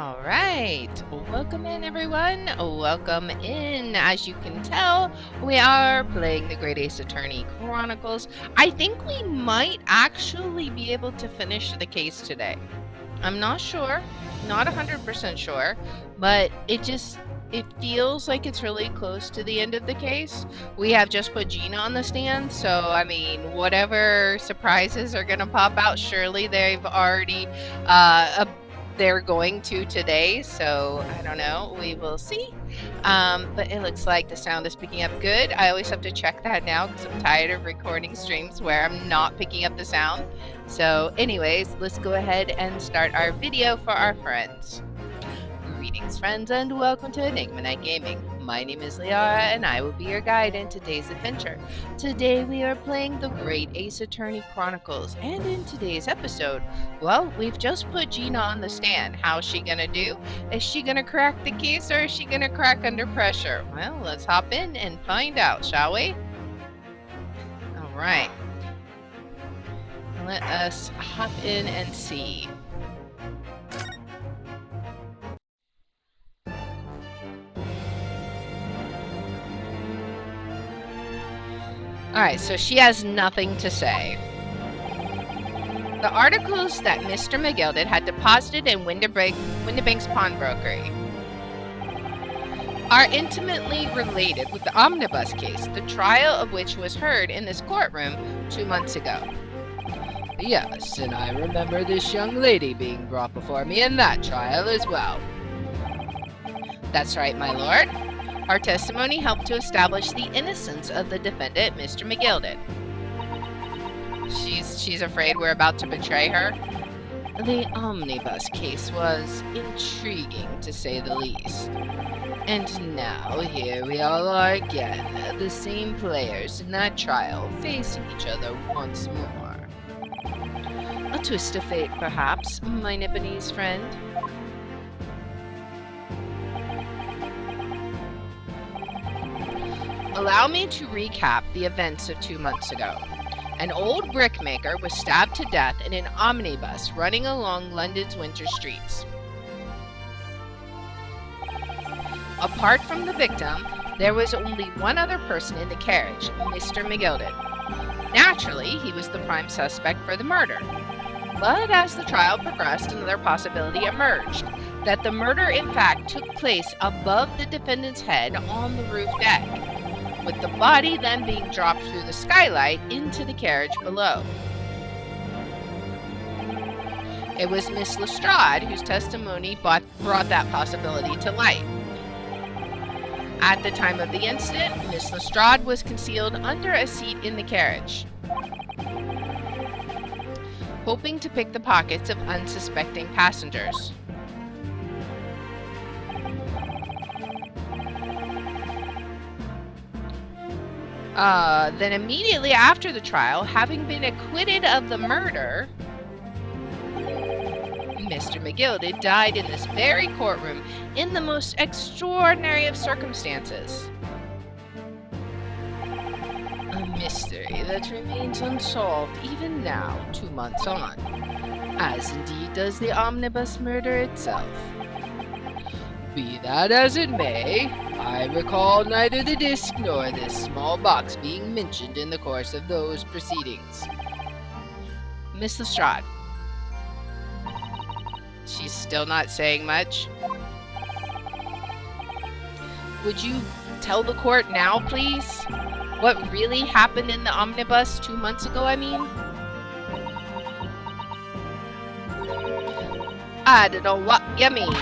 All right, welcome in everyone. Welcome in. As you can tell, we are playing the Great Ace Attorney Chronicles. I think we might actually be able to finish the case today. I'm not sure, not 100% sure, but it feels like it's really close to the end of the case. We have just put Gina on the stand, so I mean, whatever surprises are gonna pop out, surely they've already they're going to today, so I don't know, we will see. But it looks like the sound is picking up good. I always have to check that now because I'm tired of recording streams where I'm not picking up the sound. So anyways, let's go ahead and start our video for our friends. Greetings friends and welcome to Enigma Night Gaming. My name is Liara and I will be your guide in today's adventure. Today we are playing the Great Ace Attorney Chronicles, and in today's episode, well, we've just put Gina on the stand. How's she gonna do? Is she gonna crack the case or is she gonna crack under pressure? Well, let's hop in and find out, shall we? Alright. Let us hop in and see. Alright, so she has nothing to say. The articles that Mr. McGilded had deposited in Windibank's pawnbrokery are intimately related with the omnibus case, the trial of which was heard in this courtroom 2 months ago. Yes, and I remember this young lady being brought before me in that trial as well. That's right, my lord. Our testimony helped to establish the innocence of the defendant, Mr. McGilded. She's afraid we're about to betray her. The omnibus case was intriguing, to say the least. And now here we all are again, the same players in that trial, facing each other once more. A twist of fate, perhaps, my Nipponese friend. Allow me to recap the events of 2 months ago. An old brickmaker was stabbed to death in an omnibus running along London's winter streets. Apart from the victim, there was only one other person in the carriage, Mr. McGilded. Naturally, he was the prime suspect for the murder. But as the trial progressed, another possibility emerged, that the murder in fact took place above the defendant's head on the roof deck, with the body then being dropped through the skylight into the carriage below. It was Miss Lestrade whose testimony brought that possibility to light. At the time of the incident, Miss Lestrade was concealed under a seat in the carriage, hoping to pick the pockets of unsuspecting passengers. Then immediately after the trial, having been acquitted of the murder, Mr. McGilded died in this very courtroom in the most extraordinary of circumstances. A mystery that remains unsolved even now, 2 months on, as indeed does the omnibus murder itself. Be that as it may, I recall neither the disc nor this small box being mentioned in the course of those proceedings. Miss Lestrade. She's still not saying much. Would you tell the court now, please? What really happened in the omnibus 2 months ago, I mean? I don't know what you mean.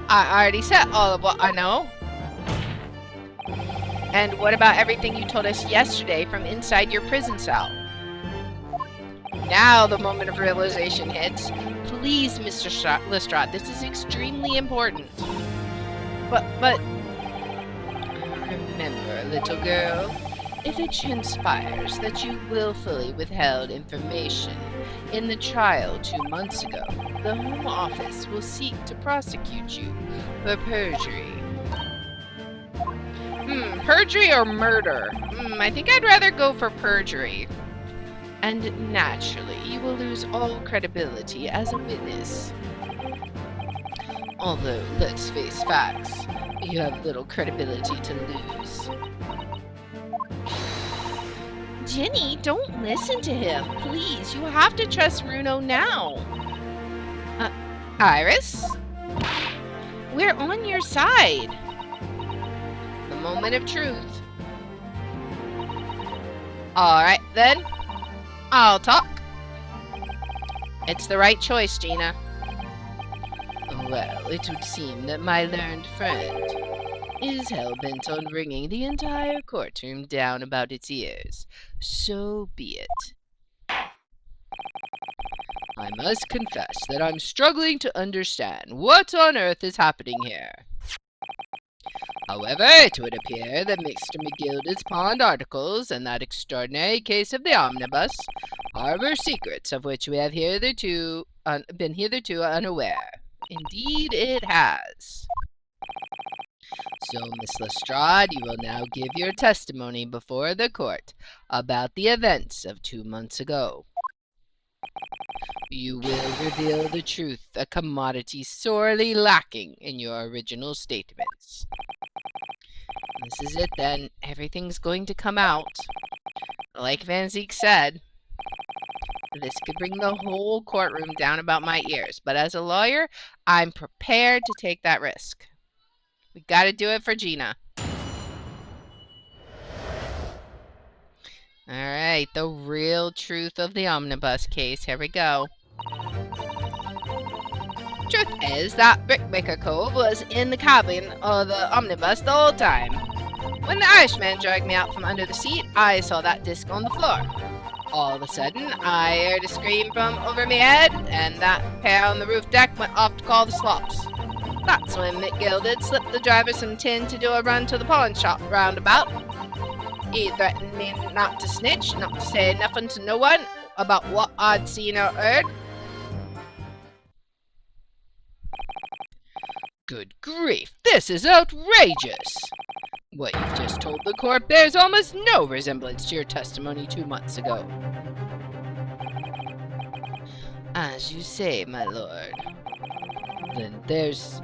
I already said all of what I know. And what about everything you told us yesterday from inside your prison cell? Now the moment of realization hits. Please, Mr. Lestrade, this is extremely important. But... Remember, little girl, if it transpires that you willfully withheld information in the trial 2 months ago, the Home Office will seek to prosecute you for perjury. Perjury or murder? I think I'd rather go for perjury. And naturally, you will lose all credibility as a witness. Although, let's face facts, you have little credibility to lose. Ginny, don't listen to him. Please, you have to trust Runo now. Iris? We're on your side. The moment of truth. Alright then. I'll talk. It's the right choice, Gina. Well, it would seem that my learned friend is hell-bent on bringing the entire courtroom down about its ears. So be it. I must confess that I'm struggling to understand what on earth is happening here. However, it would appear that Mr. McGilda's pawned articles and that extraordinary case of the omnibus harbor secrets of which we have been hitherto unaware. Indeed, it has. So, Miss Lestrade, you will now give your testimony before the court about the events of 2 months ago. You will reveal the truth, a commodity sorely lacking in your original statements. This is it then. Everything's going to come out. Like Van Zeke said, this could bring the whole courtroom down about my ears. But as a lawyer, I'm prepared to take that risk. We gotta do it for Gina. Alright, the real truth of the omnibus case. Here we go. Truth is that Brickmaker Cove was in the cabin of the omnibus the whole time. When the Irishman dragged me out from under the seat, I saw that disc on the floor. All of a sudden, I heard a scream from over me head, and that pair on the roof deck went off to call the slops. That's when McGill slipped the driver some tin to do a run to the pawn shop roundabout. He threatened me not to snitch, not to say nothing to no one about what I'd seen or heard. Good grief, this is outrageous! What you've just told the court bears almost no resemblance to your testimony 2 months ago. As you say, my lord. Then there's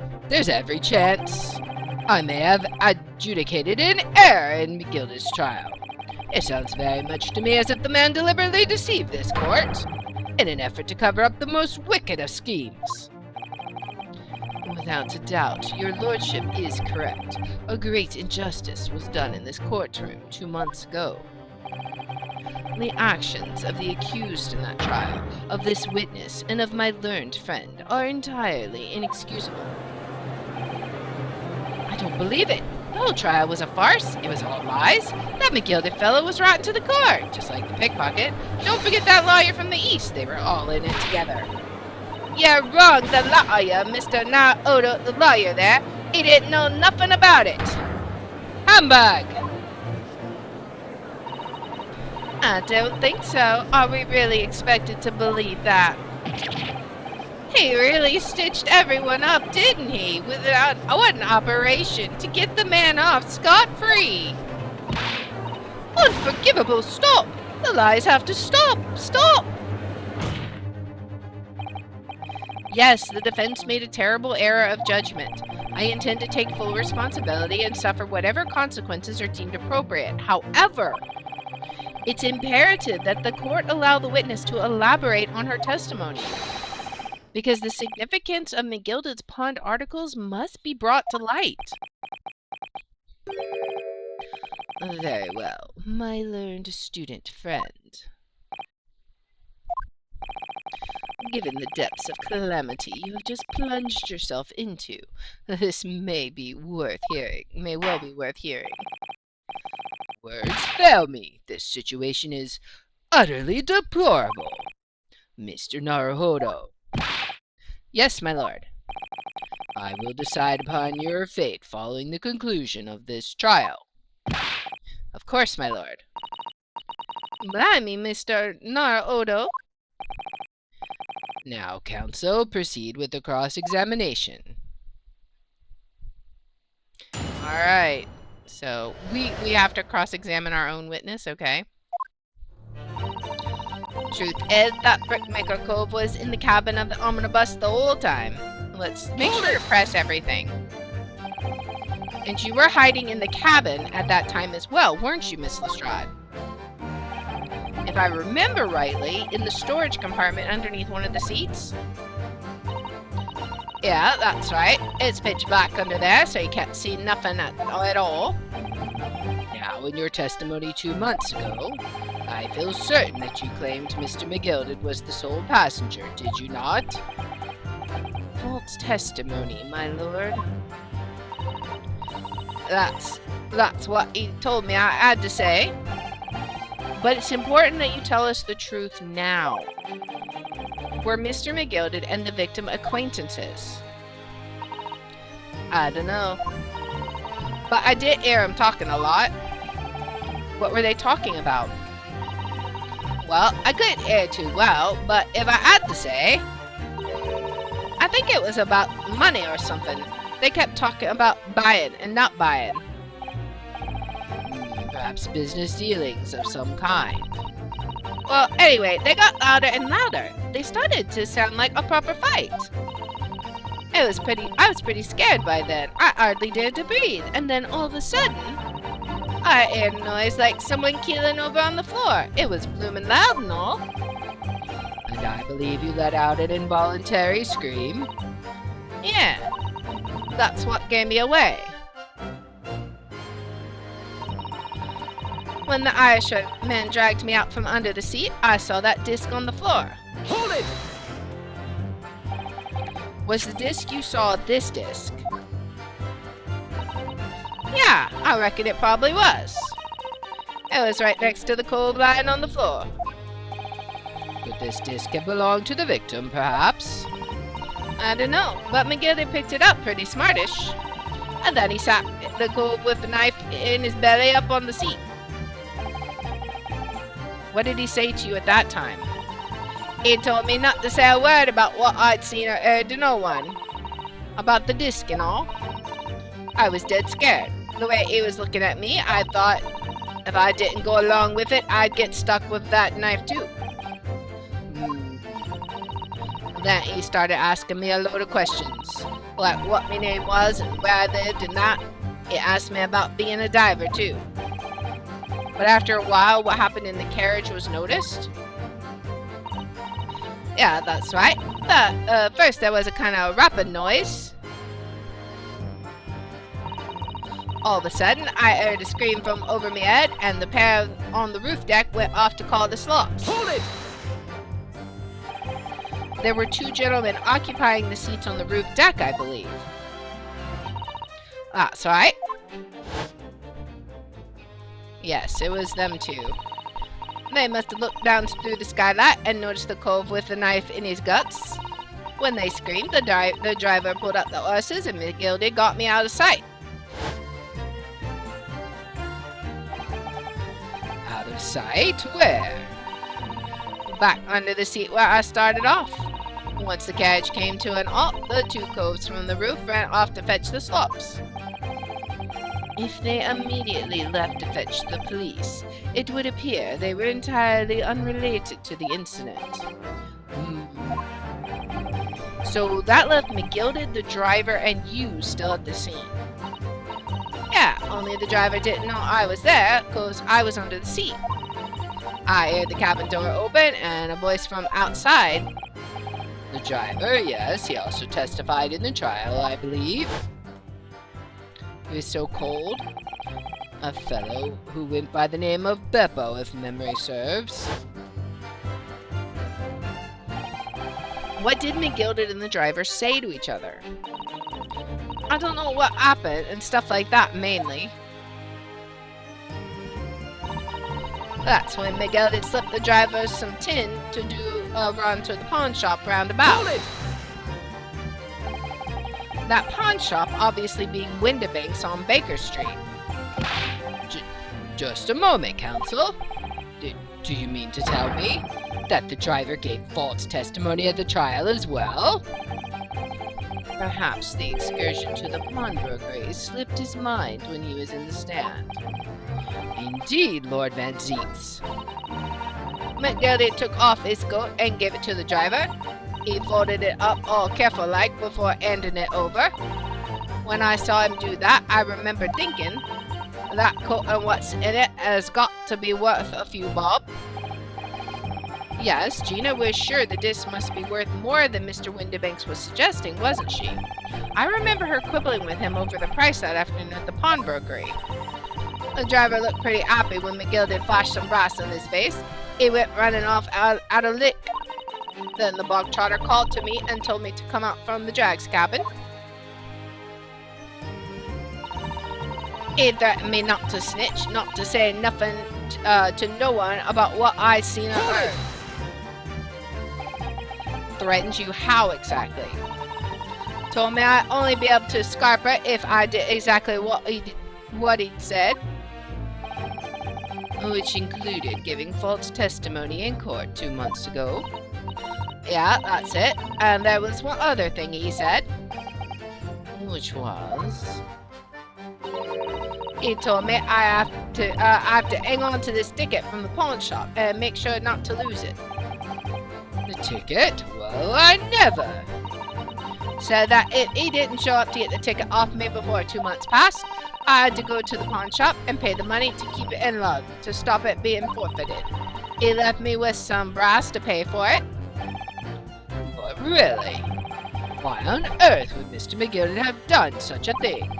every chance I may have adjudicated an error in McGilda's trial. It sounds very much to me as if the man deliberately deceived this court in an effort to cover up the most wicked of schemes. Without a doubt, your lordship is correct. A great injustice was done in this courtroom 2 months ago. The actions of the accused in that trial, of this witness, and of my learned friend are entirely inexcusable. I don't believe it. The whole trial was a farce. It was all lies. That McGilda fellow was rotten to the core, just like the pickpocket. Don't forget that lawyer from the east. They were all in it together. You're wrong, the lawyer, Mr. Naoto, the lawyer there. He didn't know nothing about it. Humbug! I don't think so. Are we really expected to believe that? He really stitched everyone up, didn't he? Without an operation to get the man off scot-free. Unforgivable! Stop! The lies have to stop! Stop! Yes, the defense made a terrible error of judgment. I intend to take full responsibility and suffer whatever consequences are deemed appropriate. However, it's imperative that the court allow the witness to elaborate on her testimony, because the significance of McGilda's pawned articles must be brought to light. Very well, my learned student friend. Given the depths of calamity you have just plunged yourself into, this may well be worth hearing. Words fail me. This situation is utterly deplorable. Mr. Naruhodo. Yes, my lord. I will decide upon your fate following the conclusion of this trial. Of course, my lord. Blimey, Mr. Naruhodo. Now, counsel, proceed with the cross-examination. Alright, so we have to cross-examine our own witness, okay? Truth is that Brickmaker Cove was in the cabin of the omnibus the whole time. Let's make sure to press everything. And you were hiding in the cabin at that time as well, weren't you, Miss Lestrade? If I remember rightly, in the storage compartment underneath one of the seats? Yeah, that's right. It's pitch black under there, so you can't see nothing at all. Now, in your testimony 2 months ago, I feel certain that you claimed Mr. McGilded was the sole passenger, did you not? False testimony, my lord. That's what he told me I had to say. But it's important that you tell us the truth now. Were Mr. McGilded and the victim acquaintances? I don't know. But I did hear him talking a lot. What were they talking about? Well, I couldn't hear too well, but if I had to say, I think it was about money or something. They kept talking about buying and not buying. Perhaps business dealings of some kind. Well, anyway, they got louder and louder. They started to sound like a proper fight. I was pretty scared by then. I hardly dared to breathe. And then all of a sudden, I heard a noise like someone keeling over on the floor. It was bloomin' loud and all. And I believe you let out an involuntary scream. Yeah, that's what gave me away. When the Irishman dragged me out from under the seat, I saw that disc on the floor. Hold it! Was the disc you saw this disc? Yeah, I reckon it probably was. It was right next to the cold line on the floor. Could this disc have belonged to the victim, perhaps? I don't know, but McGilded picked it up pretty smartish. And then he sat the cove with the knife in his belly up on the seat. What did he say to you at that time? He told me not to say a word about what I'd seen or heard to no one. About the disc and all. I was dead scared. The way he was looking at me, I thought if I didn't go along with it, I'd get stuck with that knife too. Then he started asking me a load of questions. Like what my name was and where I lived and that. He asked me about being a diver too. But after a while, what happened in the carriage was noticed. Yeah, that's right. But first there was a kind of rapid noise. All of a sudden, I heard a scream from over my head, and the pair on the roof deck went off to call the slops. Hold it! There were 2 gentlemen occupying the seats on the roof deck, I believe. That's right. Yes, it was them 2. They must have looked down through the skylight and noticed the cove with the knife in his guts. When they screamed, the driver pulled up the horses and McGilded got me out of sight. Out of sight? Where? Back under the seat where I started off. Once the carriage came to an halt, the 2 coves from the roof ran off to fetch the slops. If they immediately left to fetch the police, it would appear they were entirely unrelated to the incident. So that left McGilded, the driver, and you still at the scene. Yeah, only the driver didn't know I was there, because I was under the seat. I heard the cabin door open, and a voice from outside. The driver, yes, he also testified in the trial, I believe. He was so cold. A fellow who went by the name of Beppo, if memory serves. What did McGilded and the driver say to each other? I don't know what happened and stuff like that, mainly. That's when McGilded slipped the driver some tin to do a run to the pawn shop roundabout. That pawn shop obviously being Windibanks on Baker Street. Just a moment, counsel. Do you mean to tell me that the driver gave false testimony at the trial as well? Perhaps the excursion to the pawnbrokery slipped his mind when he was in the stand. Indeed, Lord Van Zeeks. McGilded took off his coat and gave it to the driver. He folded it up all careful-like before handing it over. When I saw him do that, I remember thinking, that coat and what's in it has got to be worth a few bob. Yes, Gina was sure the disc must be worth more than Mr. Windibanks was suggesting, wasn't she? I remember her quibbling with him over the price that afternoon at the pawnbrokery. The driver looked pretty happy when McGilded flashed some brass in his face. He went running off at a lick. Then the bog trotter called to me and told me to come out from the drag's cabin. He threatened me not to snitch, not to say nothing to no one about what I seen or heard. Threatened you how exactly? Told me I'd only be able to scarp her if I did exactly what he'd said. Which included giving false testimony in court 2 months ago. Yeah, that's it. And there was one other thing he said. Which was... He told me I have to hang on to this ticket from the pawn shop and make sure not to lose it. The ticket? Well, I never. Said that if he didn't show up to get the ticket off me before 2 months passed, I had to go to the pawn shop and pay the money to keep it in lug, to stop it being forfeited. He left me with some brass to pay for it. But really? Why on earth would Mr. McGilded have done such a thing?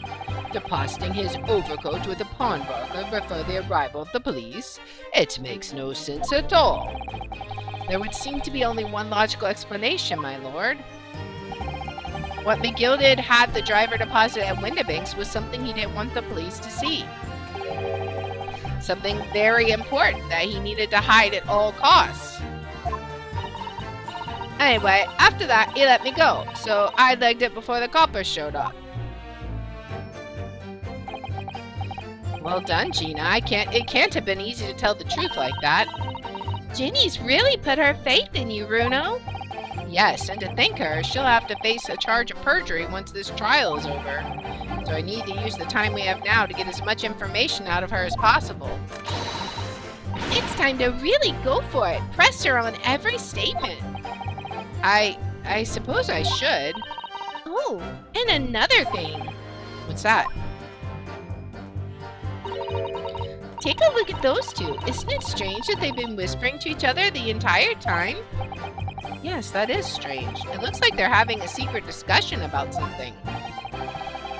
Depositing his overcoat with a pawnbroker before the arrival of the police? It makes no sense at all. There would seem to be only one logical explanation, my lord. What McGilded had the driver deposit at Windibanks was something he didn't want the police to see. Something very important that he needed to hide at all costs. Anyway, after that, he let me go, so I legged it before the coppers showed up. Well done, Gina. It can't have been easy to tell the truth like that. Ginny's really put her faith in you, Bruno. Yes, and to thank her, she'll have to face a charge of perjury once this trial is over. So I need to use the time we have now to get as much information out of her as possible. It's time to really go for it. Press her on every statement. I suppose I should. Oh, and another thing. What's that? Take a look at those two. Isn't it strange that they've been whispering to each other the entire time? Yes, that is strange. It looks like they're having a secret discussion about something.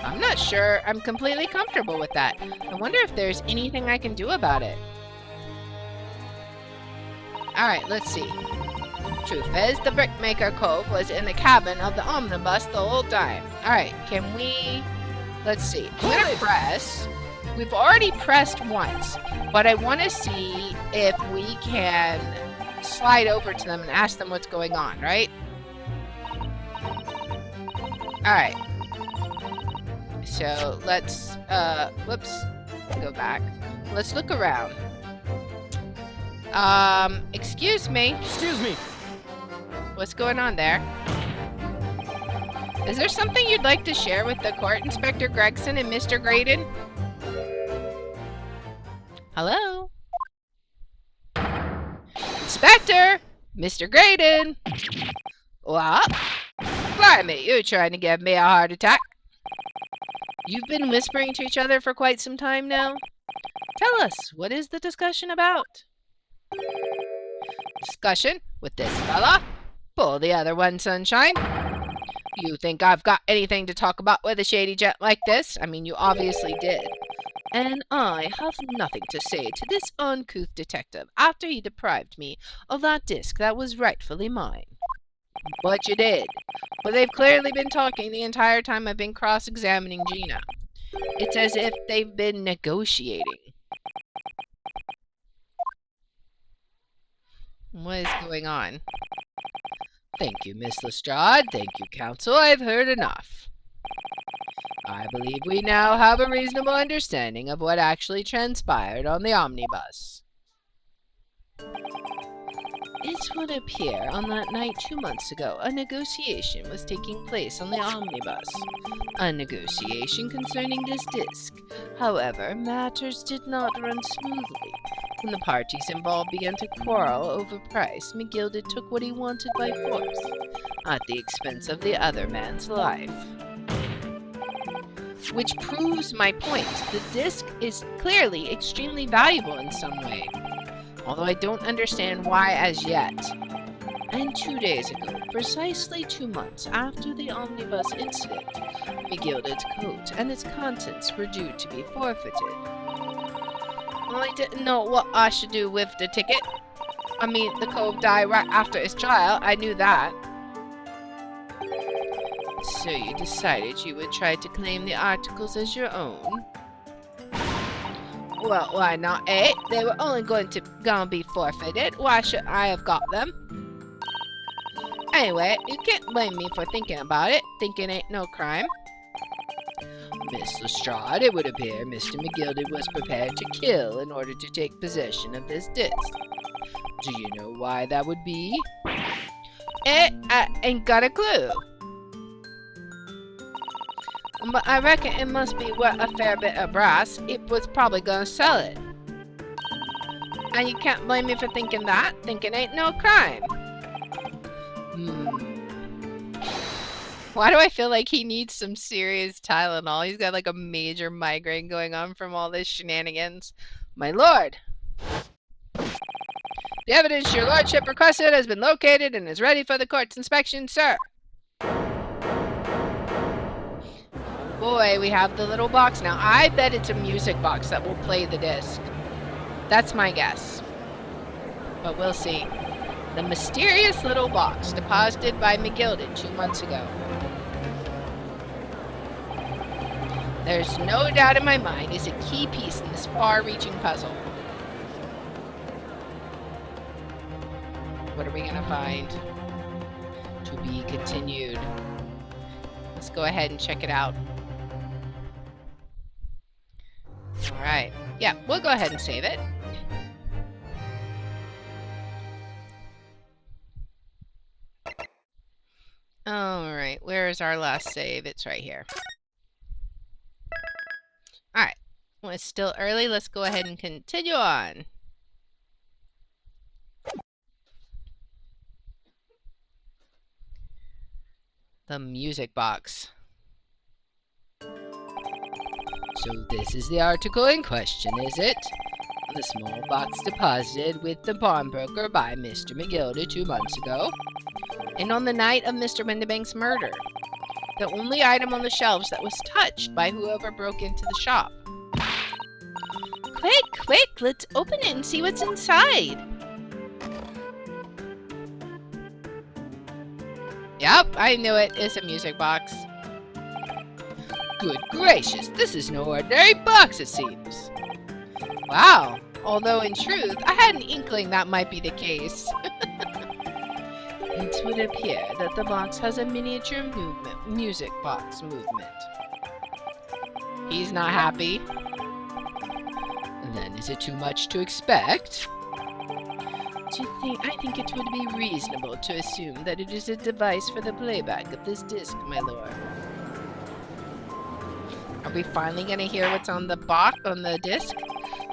I'm not sure I'm completely comfortable with that. I wonder if there's anything I can do about it. Alright, let's see. Truth is, the Brickmaker Cove was in the cabin of the omnibus the whole time. Alright, can we... Let's see. I'm gonna press... We've already pressed once, but I want to see if we can slide over to them and ask them what's going on, right? Alright. So, let's, whoops, go back. Let's look around. Excuse me. Excuse me. What's going on there? Is there something you'd like to share with the court, Inspector Gregson and Mr. Graydon? Hello? Inspector! Mr. Graydon! What? Blimey, you're trying to give me a heart attack. You've been whispering to each other for quite some time now. Tell us, what is the discussion about? Discussion? With this fella? Pull the other one, sunshine. You think I've got anything to talk about with a shady jet like this? I mean, you obviously did. And I have nothing to say to this uncouth detective after he deprived me of that disc that was rightfully mine. But you did. But they've clearly been talking the entire time I've been cross-examining Gina. It's as if they've been negotiating. What is going on? Thank you, Miss Lestrade. Thank you, counsel. I've heard enough. I believe we now have a reasonable understanding of what actually transpired on the omnibus. It would appear on that night 2 months ago, a negotiation was taking place on the omnibus. A negotiation concerning this disc. However, matters did not run smoothly. When the parties involved began to quarrel over price, McGilded took what he wanted by force. at the expense of the other man's life. Which proves my point. The disc is clearly extremely valuable in some way, although I don't understand why as yet. And 2 days ago, precisely 2 months after the omnibus incident, McGilded's coat and its contents were due to be forfeited. Well, I didn't know what I should do with the ticket. I mean, the cove died right after his trial, I knew that. So you decided you would try to claim the articles as your own? Well, why not, eh? They were only gonna be forfeited. Why should I have got them? Anyway, you can't blame me for thinking about it. Thinking ain't no crime. Miss Lestrade, it would appear Mr. McGilded was prepared to kill in order to take possession of this disc. Do you know why that would be? I ain't got a clue. But I reckon it must be worth a fair bit of brass. It was probably gonna sell it. And you can't blame me for thinking that. Thinking ain't no crime. Why do I feel like he needs some serious Tylenol? He's got like a major migraine going on from all this shenanigans. My lord! The evidence your lordship requested has been located and is ready for the court's inspection, sir. Boy, we have the little box now. I bet it's a music box that will play the disc. That's my guess. But we'll see. The mysterious little box deposited by McGilded 2 months ago. There's no doubt in my mind is a key piece in this far-reaching puzzle. What are we gonna find? To be continued. Let's go ahead and check it out. Alright. Yeah, we'll go ahead and save it. Alright, where is our last save? It's right here. Alright. Well, it's still early. Let's go ahead and continue on. The music box. So this is the article in question, is it? The small box deposited with the pawnbroker by Mr. McGilded 2 months ago. And on the night of Mr. Windibank's murder. The only item on the shelves that was touched by whoever broke into the shop. Quick, quick, let's open it and see what's inside. Yep, I knew it. It's a music box. Good gracious, this is no ordinary box, it seems. Wow, although in truth, I had an inkling that might be the case. It would appear that the box has a miniature music box movement. He's not happy. Then is it too much to expect? I think it would be reasonable to assume that it is a device for the playback of this disc, my lord. Are we finally gonna hear what's on the box, on the disc?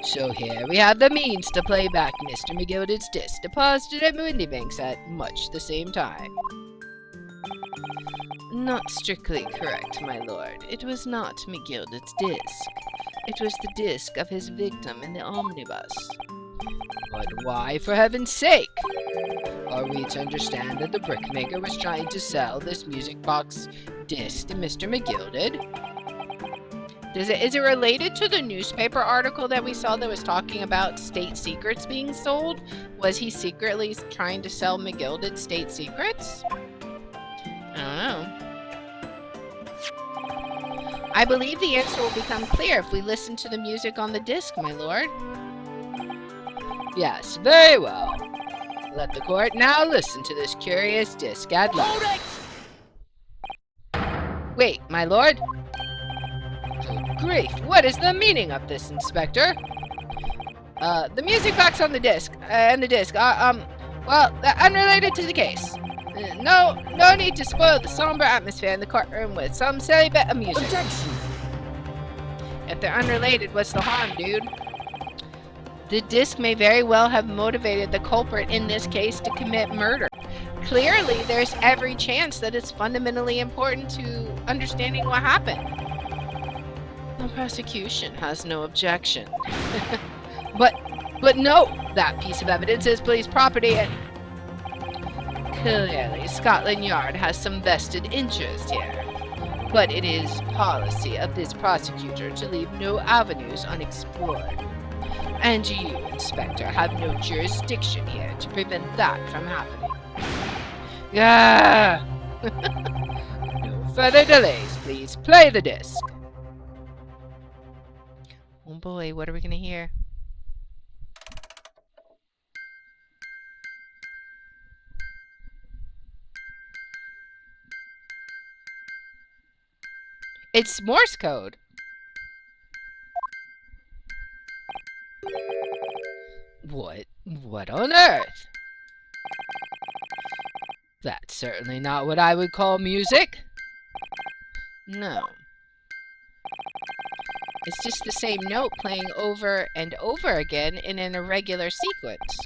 So here we have the means to play back Mr. McGilded's disc, deposited at Windibank's at much the same time. Not strictly correct, my lord. It was not McGilded's disc. It was the disc of his victim in the omnibus. But why, for heaven's sake? Are we to understand that the brickmaker was trying to sell this music box disc to Mr. McGilded? Is it related to the newspaper article that we saw that was talking about state secrets being sold? Was he secretly trying to sell McGilded state secrets? I don't know. I believe the answer will become clear if we listen to the music on the disc, my lord. Yes, very well. Let the court now listen to this curious disc ad lib. Wait, my lord? Good grief, what is the meaning of this, Inspector? The music box on the disc, and the disc, well, unrelated to the case. No need to spoil the somber atmosphere in the courtroom with some silly bit of music. Objection! If they're unrelated, what's the harm, dude? The disc may very well have motivated the culprit in this case to commit murder. clearly there's every chance that it's fundamentally important to understanding what happened. The prosecution has no objection. But no, that piece of evidence is police property and clearly Scotland Yard has some vested interest here. But it is policy of this prosecutor to leave no avenues unexplored. And you, Inspector, have no jurisdiction here to prevent that from happening. Ah! No further delays, please. Play the disc. Oh boy, what are we gonna hear? It's Morse code. What on earth? That's certainly not what I would call music. No. It's just the same note playing over and over again in an irregular sequence.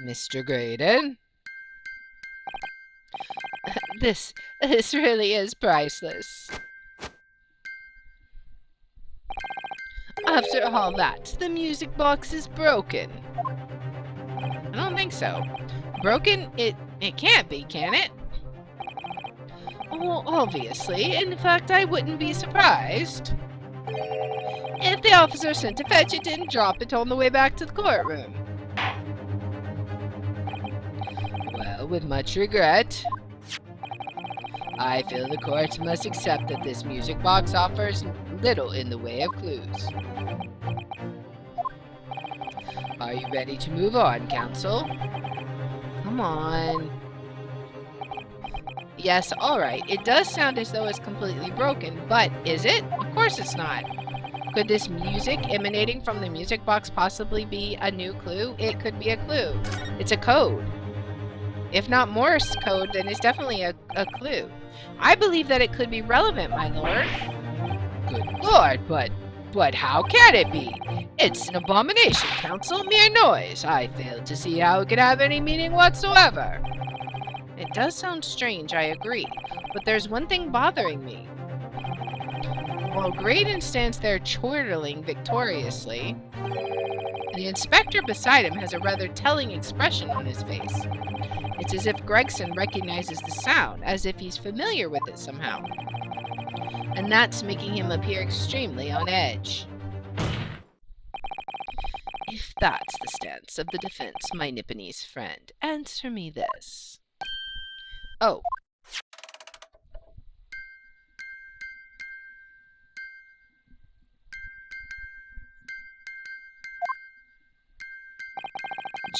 Mr. Graydon? This really is priceless. After all that, the music box is broken. I don't think so. Broken? It can't be, can it? Well, obviously. In fact, I wouldn't be surprised if the officer sent to fetch it didn't drop it on the way back to the courtroom. Well, with much regret, I feel the court must accept that this music box offers little in the way of clues. Are you ready to move on, counsel? Come on. Yes, alright. It does sound as though it's completely broken, but is it? Of course it's not. Could this music emanating from the music box possibly be a new clue? It could be a clue. It's a code. If not Morse code, then it's definitely a clue. I believe that it could be relevant, my lord. Good lord, but how can it be? It's an abomination, counsel, mere noise. I fail to see how it could have any meaning whatsoever. It does sound strange, I agree, but there's one thing bothering me. While Graydon stands there chortling victoriously, the inspector beside him has a rather telling expression on his face. It's as if Gregson recognizes the sound, as if he's familiar with it somehow. And that's making him appear extremely on edge. If that's the stance of the defense, my Nipponese friend, answer me this. Oh.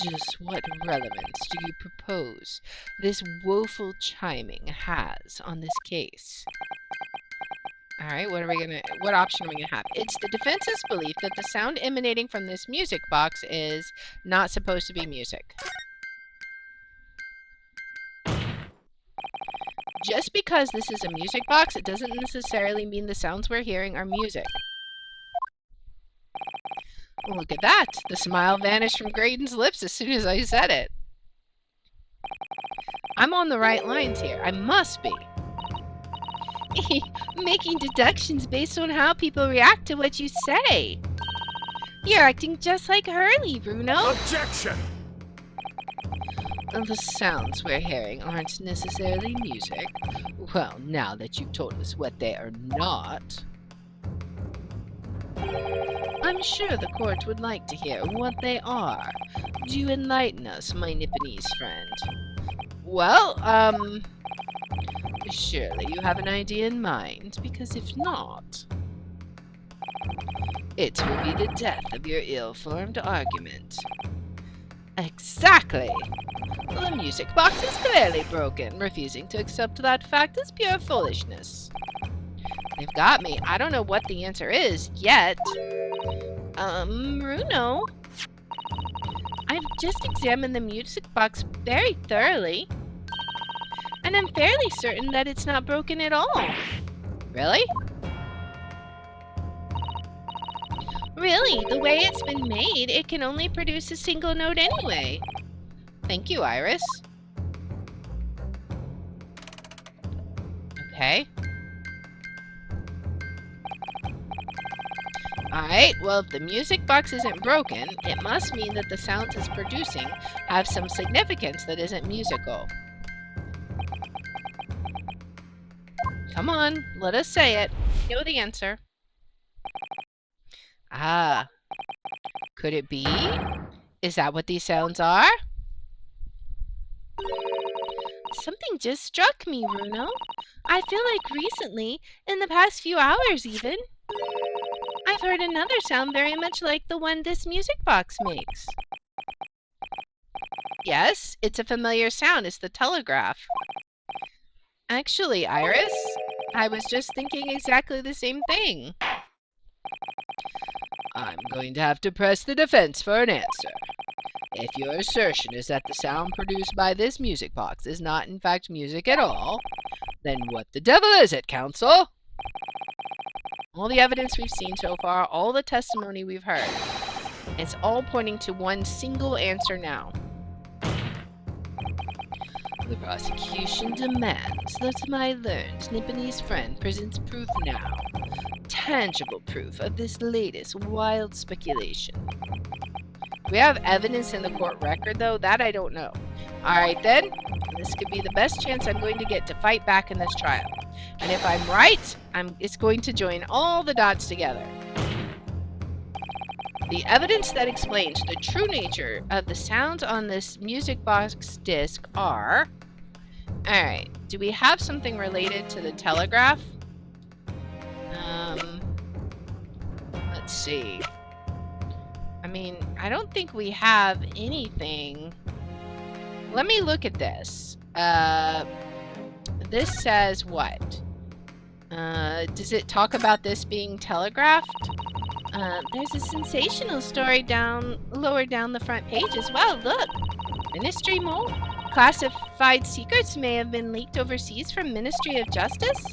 Just what relevance do you propose this woeful chiming has on this case? Alright, what option are we gonna have? It's the defense's belief that the sound emanating from this music box is not supposed to be music. Just because this is a music box, it doesn't necessarily mean the sounds we're hearing are music. Look at that! The smile vanished from Graydon's lips as soon as I said it. I'm on the right lines here. I must be. Making deductions based on how people react to what you say. You're acting just like Hurley, Bruno. Objection! The sounds we're hearing aren't necessarily music. Well, now that you've told us what they are not, I'm sure the court would like to hear what they are. Do you enlighten us, my Nipponese friend? Well, surely you have an idea in mind, because if not, it will be the death of your ill-formed argument. Exactly! The music box is clearly broken. Refusing to accept that fact is pure foolishness. They've got me. I don't know what the answer is, yet. Bruno? I've just examined the music box very thoroughly. And I'm fairly certain that it's not broken at all. Really? Really, the way it's been made, it can only produce a single note anyway. Thank you, Iris. Okay. Alright, well, if the music box isn't broken, it must mean that the sounds it's producing have some significance that isn't musical. Come on, let us say it. Know the answer. Ah, could it be? Is that what these sounds are? Something just struck me, Bruno. I feel like recently, in the past few hours even, I've heard another sound very much like the one this music box makes. Yes, it's a familiar sound. It's the telegraph. Actually, Iris, I was just thinking exactly the same thing. I'm going to have to press the defense for an answer. If your assertion is that the sound produced by this music box is not in fact music at all, then what the devil is it, counsel? All the evidence we've seen so far, all the testimony we've heard, it's all pointing to one single answer now. The prosecution demands that my learned Nipponese friend presents proof now. Tangible proof of this latest wild speculation. We have evidence in the court record, though. That I don't know. Alright then, this could be the best chance I'm going to get to fight back in this trial. And if I'm right, it's going to join all the dots together. The evidence that explains the true nature of the sounds on this music box disc are... Alright, do we have something related to the telegraph? Let's see. I mean, I don't think we have anything. Let me look at this. This says what? Does it talk about this being telegraphed? There's a sensational story lower down the front page as well. Look, Ministry Mole. Classified secrets may have been leaked overseas from Ministry of Justice?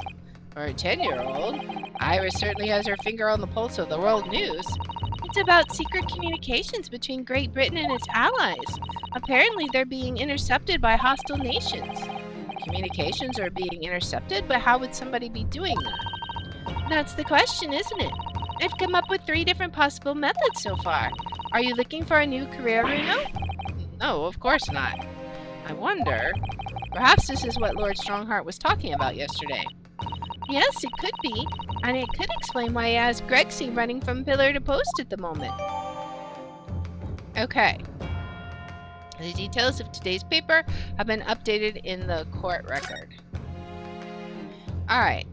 For a 10-year-old, Iris certainly has her finger on the pulse of the world news. It's about secret communications between Great Britain and its allies. Apparently, they're being intercepted by hostile nations. Communications are being intercepted, but how would somebody be doing that? That's the question, isn't it? I've come up with 3 different possible methods so far. Are you looking for a new career, Bruno? No, of course not. I wonder, perhaps this is what Lord Strongheart was talking about yesterday. Yes, it could be, and it could explain why he has Grexy running from pillar to post at the moment. Okay. The details of today's paper have been updated in the court record. Alright,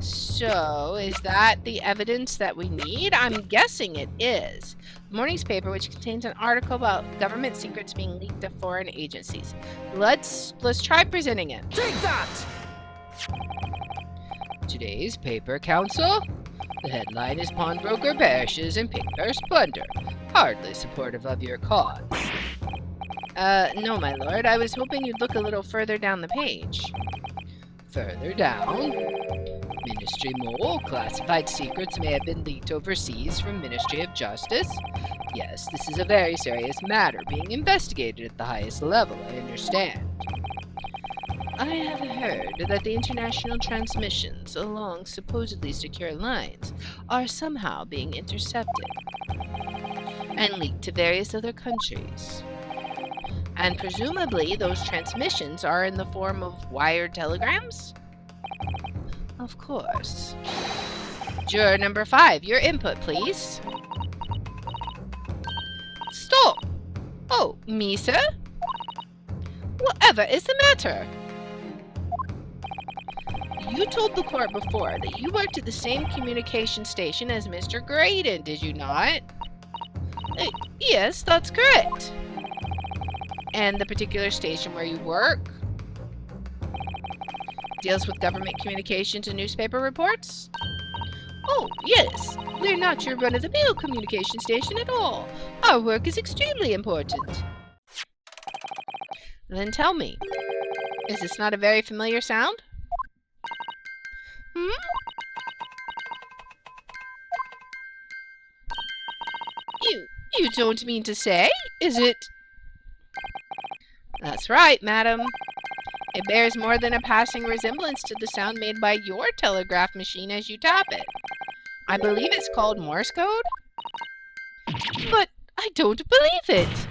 so is that the evidence that we need? I'm guessing it is. The morning's paper, which contains an article about government secrets being leaked to foreign agencies. Let's try presenting it. Take that! Today's paper, counsel. The headline is Pawnbroker Perishes in Pigpurse Plunder. Hardly supportive of your cause. No, my lord. I was hoping you'd look a little further down the page. Further down? Ministry Mole. Classified secrets may have been leaked overseas from Ministry of Justice. Yes, this is a very serious matter being investigated at the highest level, I understand. I have heard that the international transmissions along supposedly secure lines are somehow being intercepted and leaked to various other countries. And presumably those transmissions are in the form of wired telegrams? Of course. Juror number 5, your input, please. Stop! Oh, me, sir? Whatever is the matter? You told the court before that you worked at the same communication station as Mr. Graydon, did you not? Yes, that's correct. And the particular station where you work deals with government communications and newspaper reports? Oh, yes. We're not your run-of-the-mill communication station at all. Our work is extremely important. Then tell me, is this not a very familiar sound? You don't mean to say? Is it... That's right, madam. It bears more than a passing resemblance to the sound made by your telegraph machine as you tap it. I believe it's called Morse code? But I don't believe it!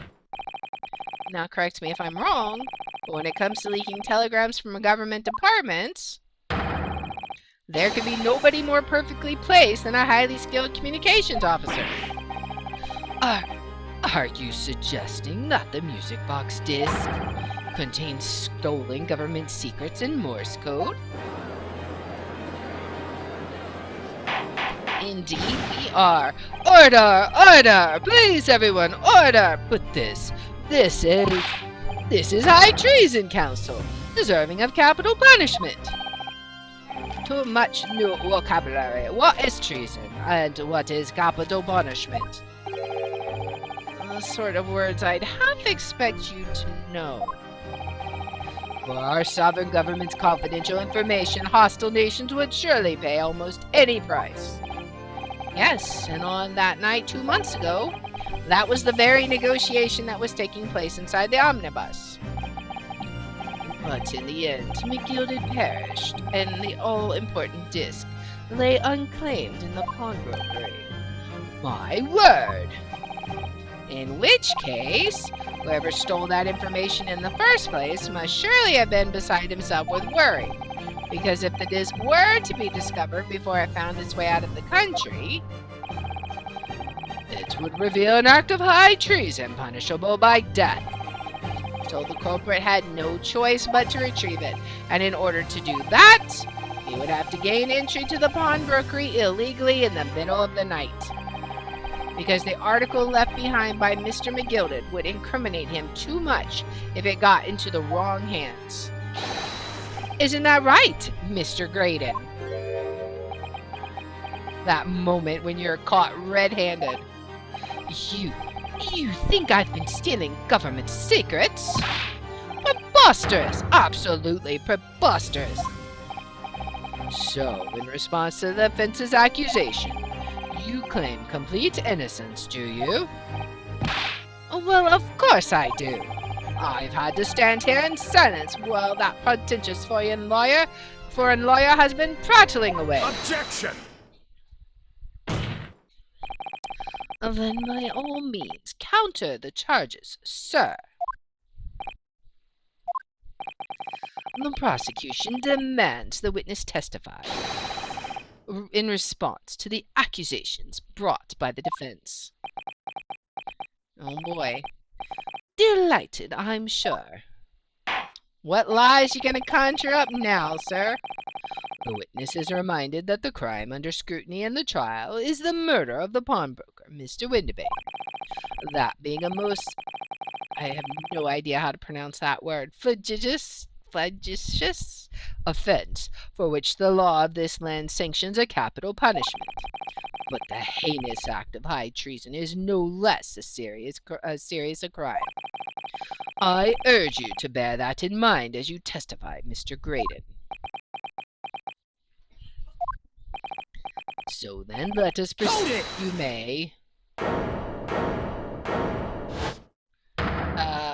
Now correct me if I'm wrong, but when it comes to leaking telegrams from government departments, there could be nobody more perfectly placed than a highly skilled communications officer. Are you suggesting that the music box disc contains stolen government secrets in Morse code? Indeed we are. Order! Order! Please everyone, order! But this is high treason, Council, deserving of capital punishment. Too much new vocabulary. What is treason, and what is capital punishment? The sort of words I'd half expect you to know. For our sovereign government's confidential information, hostile nations would surely pay almost any price. Yes, and on that night 2 months ago, that was the very negotiation that was taking place inside the omnibus. But in the end, McGilded perished, and the all-important disc lay unclaimed in the pawnbrokery. My word! In which case, whoever stole that information in the first place must surely have been beside himself with worry. Because if the disc were to be discovered before it found its way out of the country, it would reveal an act of high treason punishable by death. So the culprit had no choice but to retrieve it, and in order to do that, he would have to gain entry to the pawnbrokery illegally in the middle of the night. Because the article left behind by Mr. McGilded would incriminate him too much if it got into the wrong hands. Isn't that right, Mr. Graydon? That moment when you're caught red-handed. You think I've been stealing government secrets? Preposterous! Absolutely preposterous! So, in response to the offense's accusation, you claim complete innocence, do you? Well, of course I do. I've had to stand here in silence while that pretentious foreign lawyer has been prattling away. Objection! Then by all means, counter the charges, sir. The prosecution demands the witness testify in response to the accusations brought by the defense. Oh boy. Delighted, I'm sure. What lies you gonna conjure up now, sir? The witness is reminded that the crime under scrutiny in the trial is the murder of the pawnbroker, Mr. Winterberry. That being a most... I have no idea how to pronounce that word. Flagitious offense, for which the law of this land sanctions a capital punishment. But the heinous act of high treason is no less a serious crime. I urge you to bear that in mind as you testify, Mr. Graydon. So then, let us proceed. You may.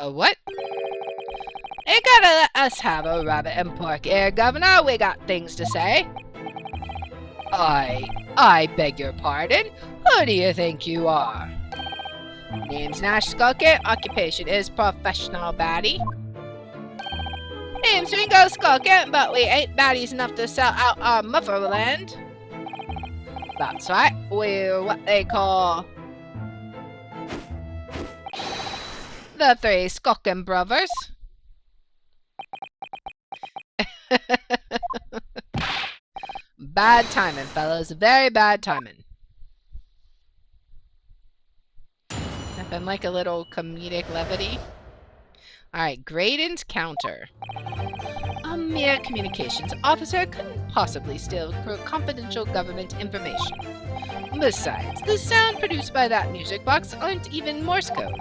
What? You gotta let us have a rabbit and pork here, Governor. We got things to say. I beg your pardon. Who do you think you are? Name's Nash Skulkit. Occupation is professional baddie. Name's Ringo Skulkit, but we ain't baddies enough to sell out our motherland. That's right. We're what they call the Three Skulkin' Brothers. Bad timing, fellas. Very bad timing. Nothing like a little comedic levity. Alright, Graydon's counter. A mere communications officer couldn't possibly steal confidential government information. Besides, the sound produced by that music box aren't even Morse code.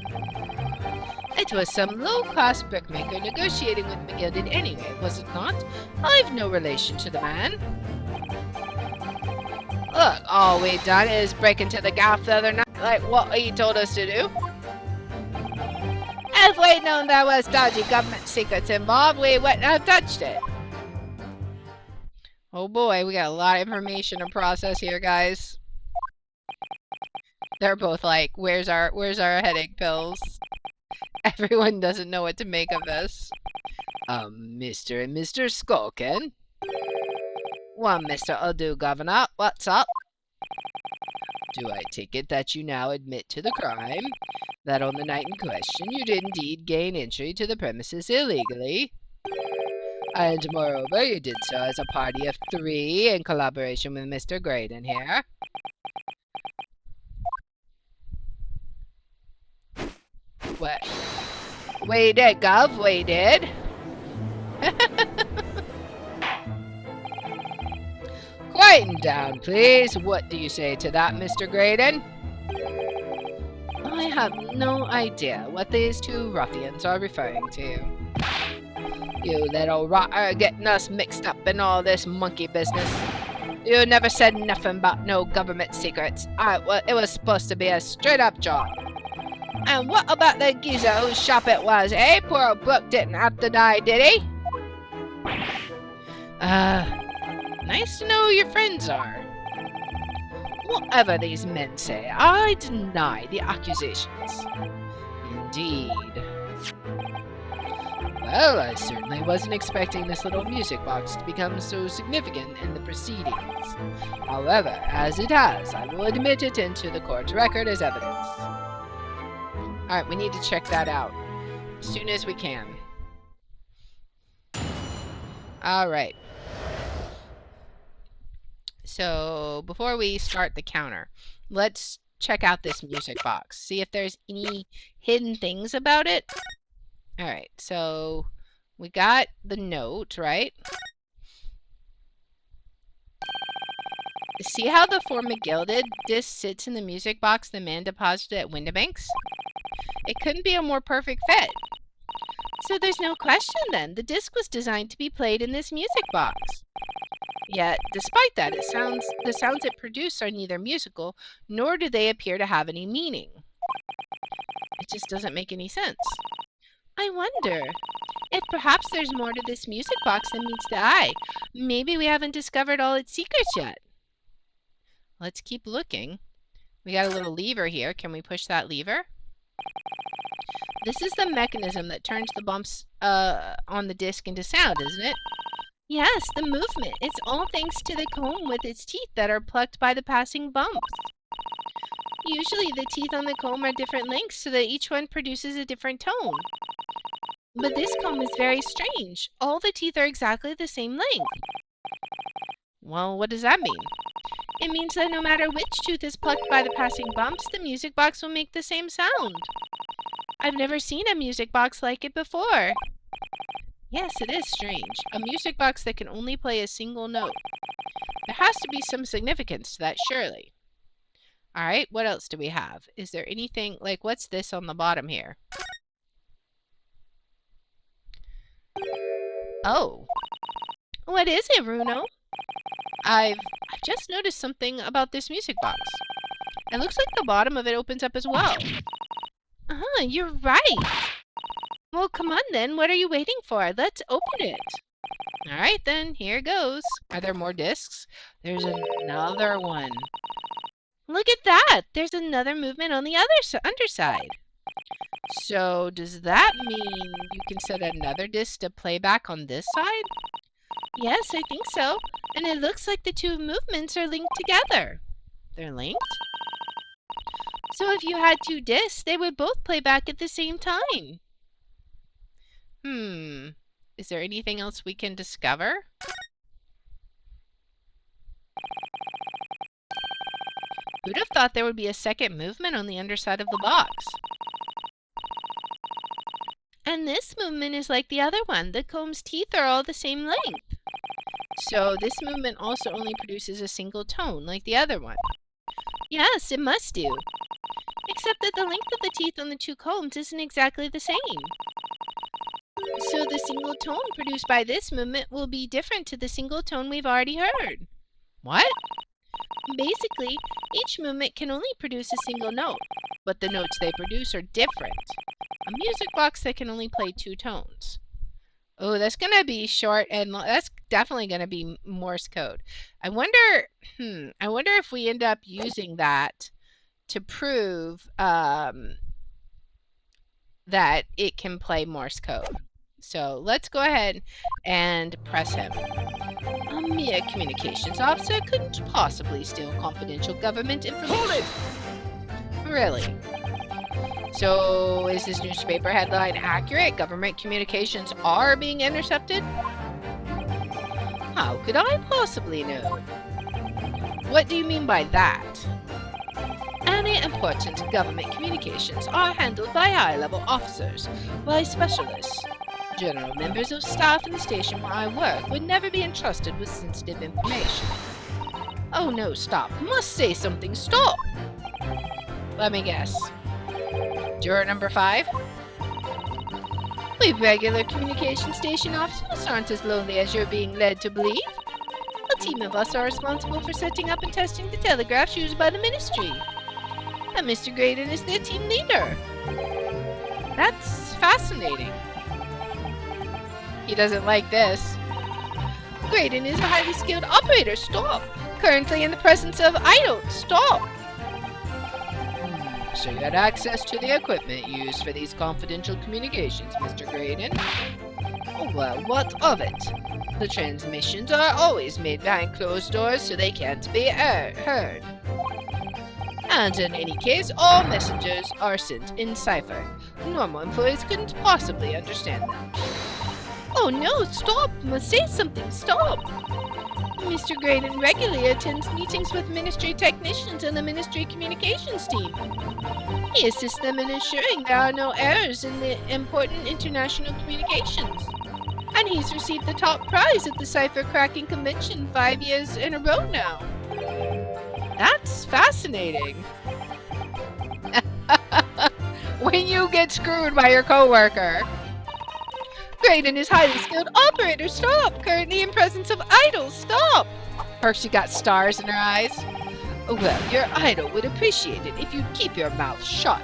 It was some low-cost brickmaker negotiating with McGilded anyway, was it not? I've no relation to the man. Look, all we've done is break into the gaff the other night. like what he told us to do. If we'd known there was dodgy government secrets involved, we wouldn't have touched it. Oh boy, we got a lot of information to process here, guys. They're both like, where's our headache pills? Everyone doesn't know what to make of this. Mr. and Mr. Skulkin. Well, Mr. Udo Governor, what's up? Do I take it that you now admit to the crime? That on the night in question you did indeed gain entry to the premises illegally? And moreover, you did so as a party of 3 in collaboration with Mr. Graydon here? What? We did, Gov, we did. Quieten down, please. What do you say to that, Mr. Graydon? I have no idea what these 2 ruffians are referring to. You little rotter, getting us mixed up in all this monkey business. You never said nothing about no government secrets. It was supposed to be a straight-up job. And what about the geezer whose shop it was, eh? Poor old Brooke didn't have to die, did he? Nice to know who your friends are. Whatever these men say, I deny the accusations. Indeed. Well, I certainly wasn't expecting this little music box to become so significant in the proceedings. However, as it has, I will admit it into the court's record as evidence. Alright, we need to check that out as soon as we can. Alright. So, before we start the counter, let's check out this music box. See if there's any hidden things about it. Alright, so we got the note, right? See how the For McGilded disc sits in the music box the man deposited at Windibanks? It couldn't be a more perfect fit. So there's no question then. The disc was designed to be played in this music box. Yet, despite that, the sounds it produced are neither musical, nor do they appear to have any meaning. It just doesn't make any sense. I wonder if perhaps there's more to this music box than meets the eye. Maybe we haven't discovered all its secrets yet. Let's keep looking. We got a little lever here. Can we push that lever? This is the mechanism that turns the bumps on the disc into sound, isn't it? Yes, the movement. It's all thanks to the comb with its teeth that are plucked by the passing bumps. Usually the teeth on the comb are different lengths so that each one produces a different tone. But this comb is very strange. All the teeth are exactly the same length. Well, what does that mean? It means that no matter which tooth is plucked by the passing bumps, the music box will make the same sound. I've never seen a music box like it before. Yes, it is strange. A music box that can only play a single note. There has to be some significance to that, surely. Alright, what else do we have? Is there anything, like, what's this on the bottom here? Oh. What is it, Bruno? I've just noticed something about this music box. It looks like the bottom of it opens up as well. You're right. Well, come on then. What are you waiting for? Let's open it. Alright then, here goes. Are there more discs? There's another one. Look at that! There's another movement on the other underside. So, does that mean you can set another disc to play back on this side? Yes, I think so. And it looks like the 2 movements are linked together. They're linked? So if you had 2 discs, they would both play back at the same time. Is there anything else we can discover? Who'd have thought there would be a second movement on the underside of the box? And this movement is like the other one. The comb's teeth are all the same length. So this movement also only produces a single tone, like the other one. Yes, it must do. Except that the length of the teeth on the 2 combs isn't exactly the same. So the single tone produced by this movement will be different to the single tone we've already heard. What? Basically, Each movement can only produce a single note, but the notes they produce are different. A music box that can only play 2 tones. Oh, that's going to be short and that's definitely going to be Morse code. I wonder if we end up using that to prove that it can play Morse code. So let's go ahead and press him. A mere communications officer couldn't possibly steal confidential government information. Hold it! Really? So is this newspaper headline accurate? Government communications are being intercepted? How could I possibly know? What do you mean by that? Any important government communications are handled by high-level officers, by specialists. General members of staff in the station where I work would never be entrusted with sensitive information. Oh no, stop. Must say something, stop! Let me guess. Juror number 5? We regular communication station officers aren't as lonely as you're being led to believe. A team of us are responsible for setting up and testing the telegraphs used by the ministry. And Mr. Graydon is their team leader. That's fascinating. He doesn't like this. Graydon is a highly skilled operator. Stop. Currently in the presence of idol. Stop. So you had access to the equipment used for these confidential communications, Mr. Graydon. Oh, well, what of it? The transmissions are always made behind closed doors, so they can't be heard. And in any case, all messages are sent in cipher. Normal employees couldn't possibly understand them. Oh no, stop! Must say something, stop! Mr. Graydon regularly attends meetings with ministry technicians and the ministry communications team. He assists them in ensuring there are no errors in the important international communications. And he's received the top prize at the cipher cracking convention 5 years in a row now. That's fascinating. When you get screwed by your coworker. Graydon is highly skilled operator. Stop. Currently in presence of idols. Stop. Or she got stars in her eyes. Well, your idol would appreciate it if you'd keep your mouth shut.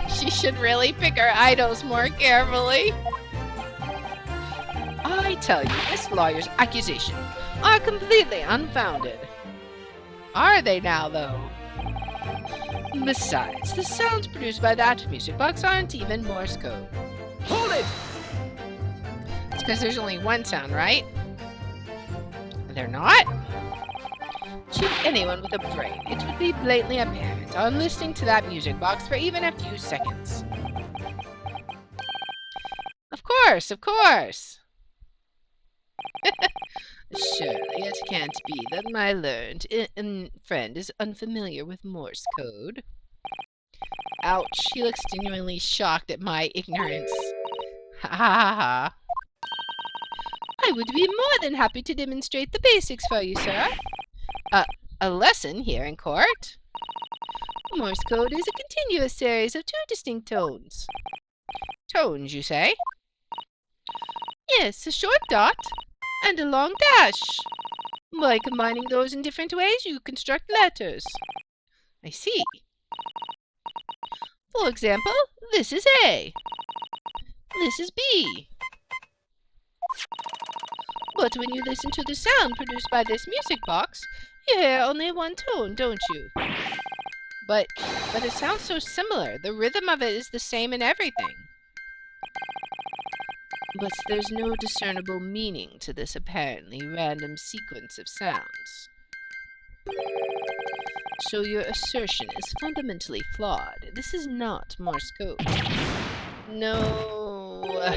She should really pick her idols more carefully. I tell you, this lawyer's accusations are completely unfounded. Are they now, though? Besides, the sounds produced by that music box aren't even Morse code. Hold it! It's because there's only one sound, right? They're not? To anyone with a brain, it would be blatantly apparent on listening to that music box for even a few seconds. Of course, of course! Surely it can't be that my learned friend is unfamiliar with Morse code. Ouch, he looks genuinely shocked at my ignorance. Ha ha ha. I would be more than happy to demonstrate the basics for you, sir. A lesson here in court? Morse code is a continuous series of 2 distinct tones. Tones, you say? Yes, a short dot and a long dash. By combining those in different ways, you construct letters. I see. For example, this is A. This is B. But when you listen to the sound produced by this music box, you hear only one tone, don't you? But it sounds so similar. The rhythm of it is the same in everything. But there's no discernible meaning to this apparently random sequence of sounds. So your assertion is fundamentally flawed. This is not Morse code. No.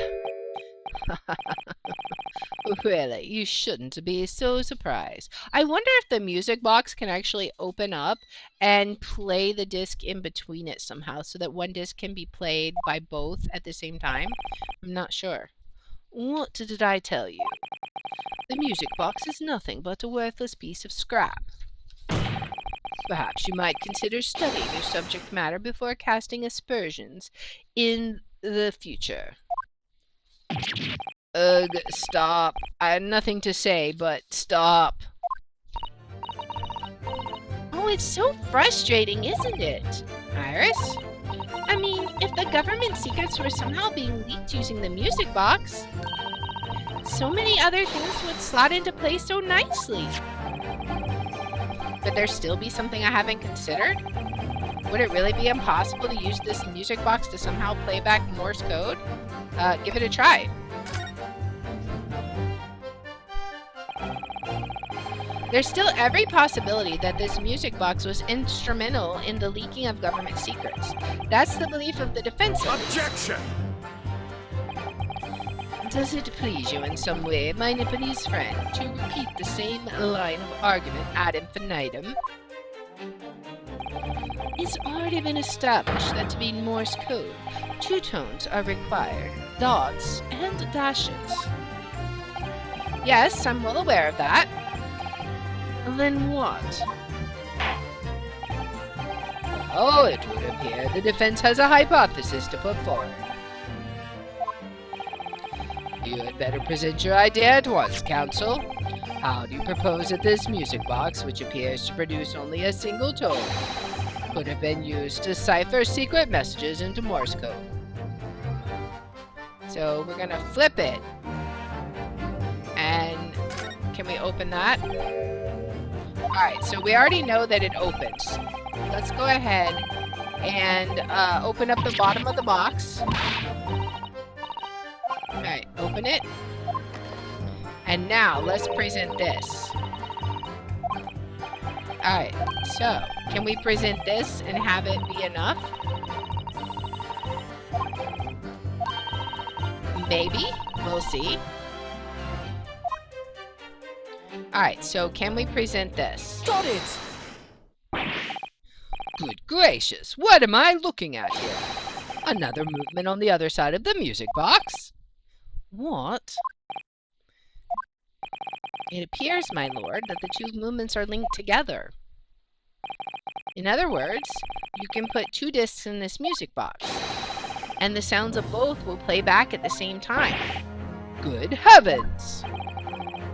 Really, you shouldn't be so surprised. I wonder if the music box can actually open up and play the disc in between it somehow so that one disc can be played by both at the same time. I'm not sure. What did I tell you? The music box is nothing but a worthless piece of scrap. Perhaps you might consider studying your subject matter before casting aspersions in the future. Ugh, stop. I had nothing to say, but stop. Oh, it's so frustrating, isn't it? Iris? I mean, if the government secrets were somehow being leaked using the music box, so many other things would slot into place so nicely. Could there still be something I haven't considered? Would it really be impossible to use this music box to somehow play back Morse code? Give it a try. There's still every possibility that this music box was instrumental in the leaking of government secrets. That's the belief of the defense. Objection! Does it please you in some way, my Nipponese friend, to repeat the same line of argument ad infinitum? It's already been established that to be Morse code, 2 tones are required, dots and dashes. Yes, I'm well aware of that. Then what? Oh, it would appear the defense has a hypothesis to put forward. You had better present your idea at once, Counsel. How do you propose that this music box, which appears to produce only a single tone, could have been used to cipher secret messages into Morse code? So we're gonna flip it. And can we open that? Alright, so we already know that it opens. Let's go ahead and open up the bottom of the box. Alright, open it. And now, let's present this. Alright, so, can we present this and have it be enough? Maybe. We'll see. Alright, so can we present this? Got it! Good gracious, what am I looking at here? Another movement on the other side of the music box? What? It appears, my lord, that the 2 movements are linked together. In other words, you can put 2 discs in this music box, and the sounds of both will play back at the same time. Good heavens!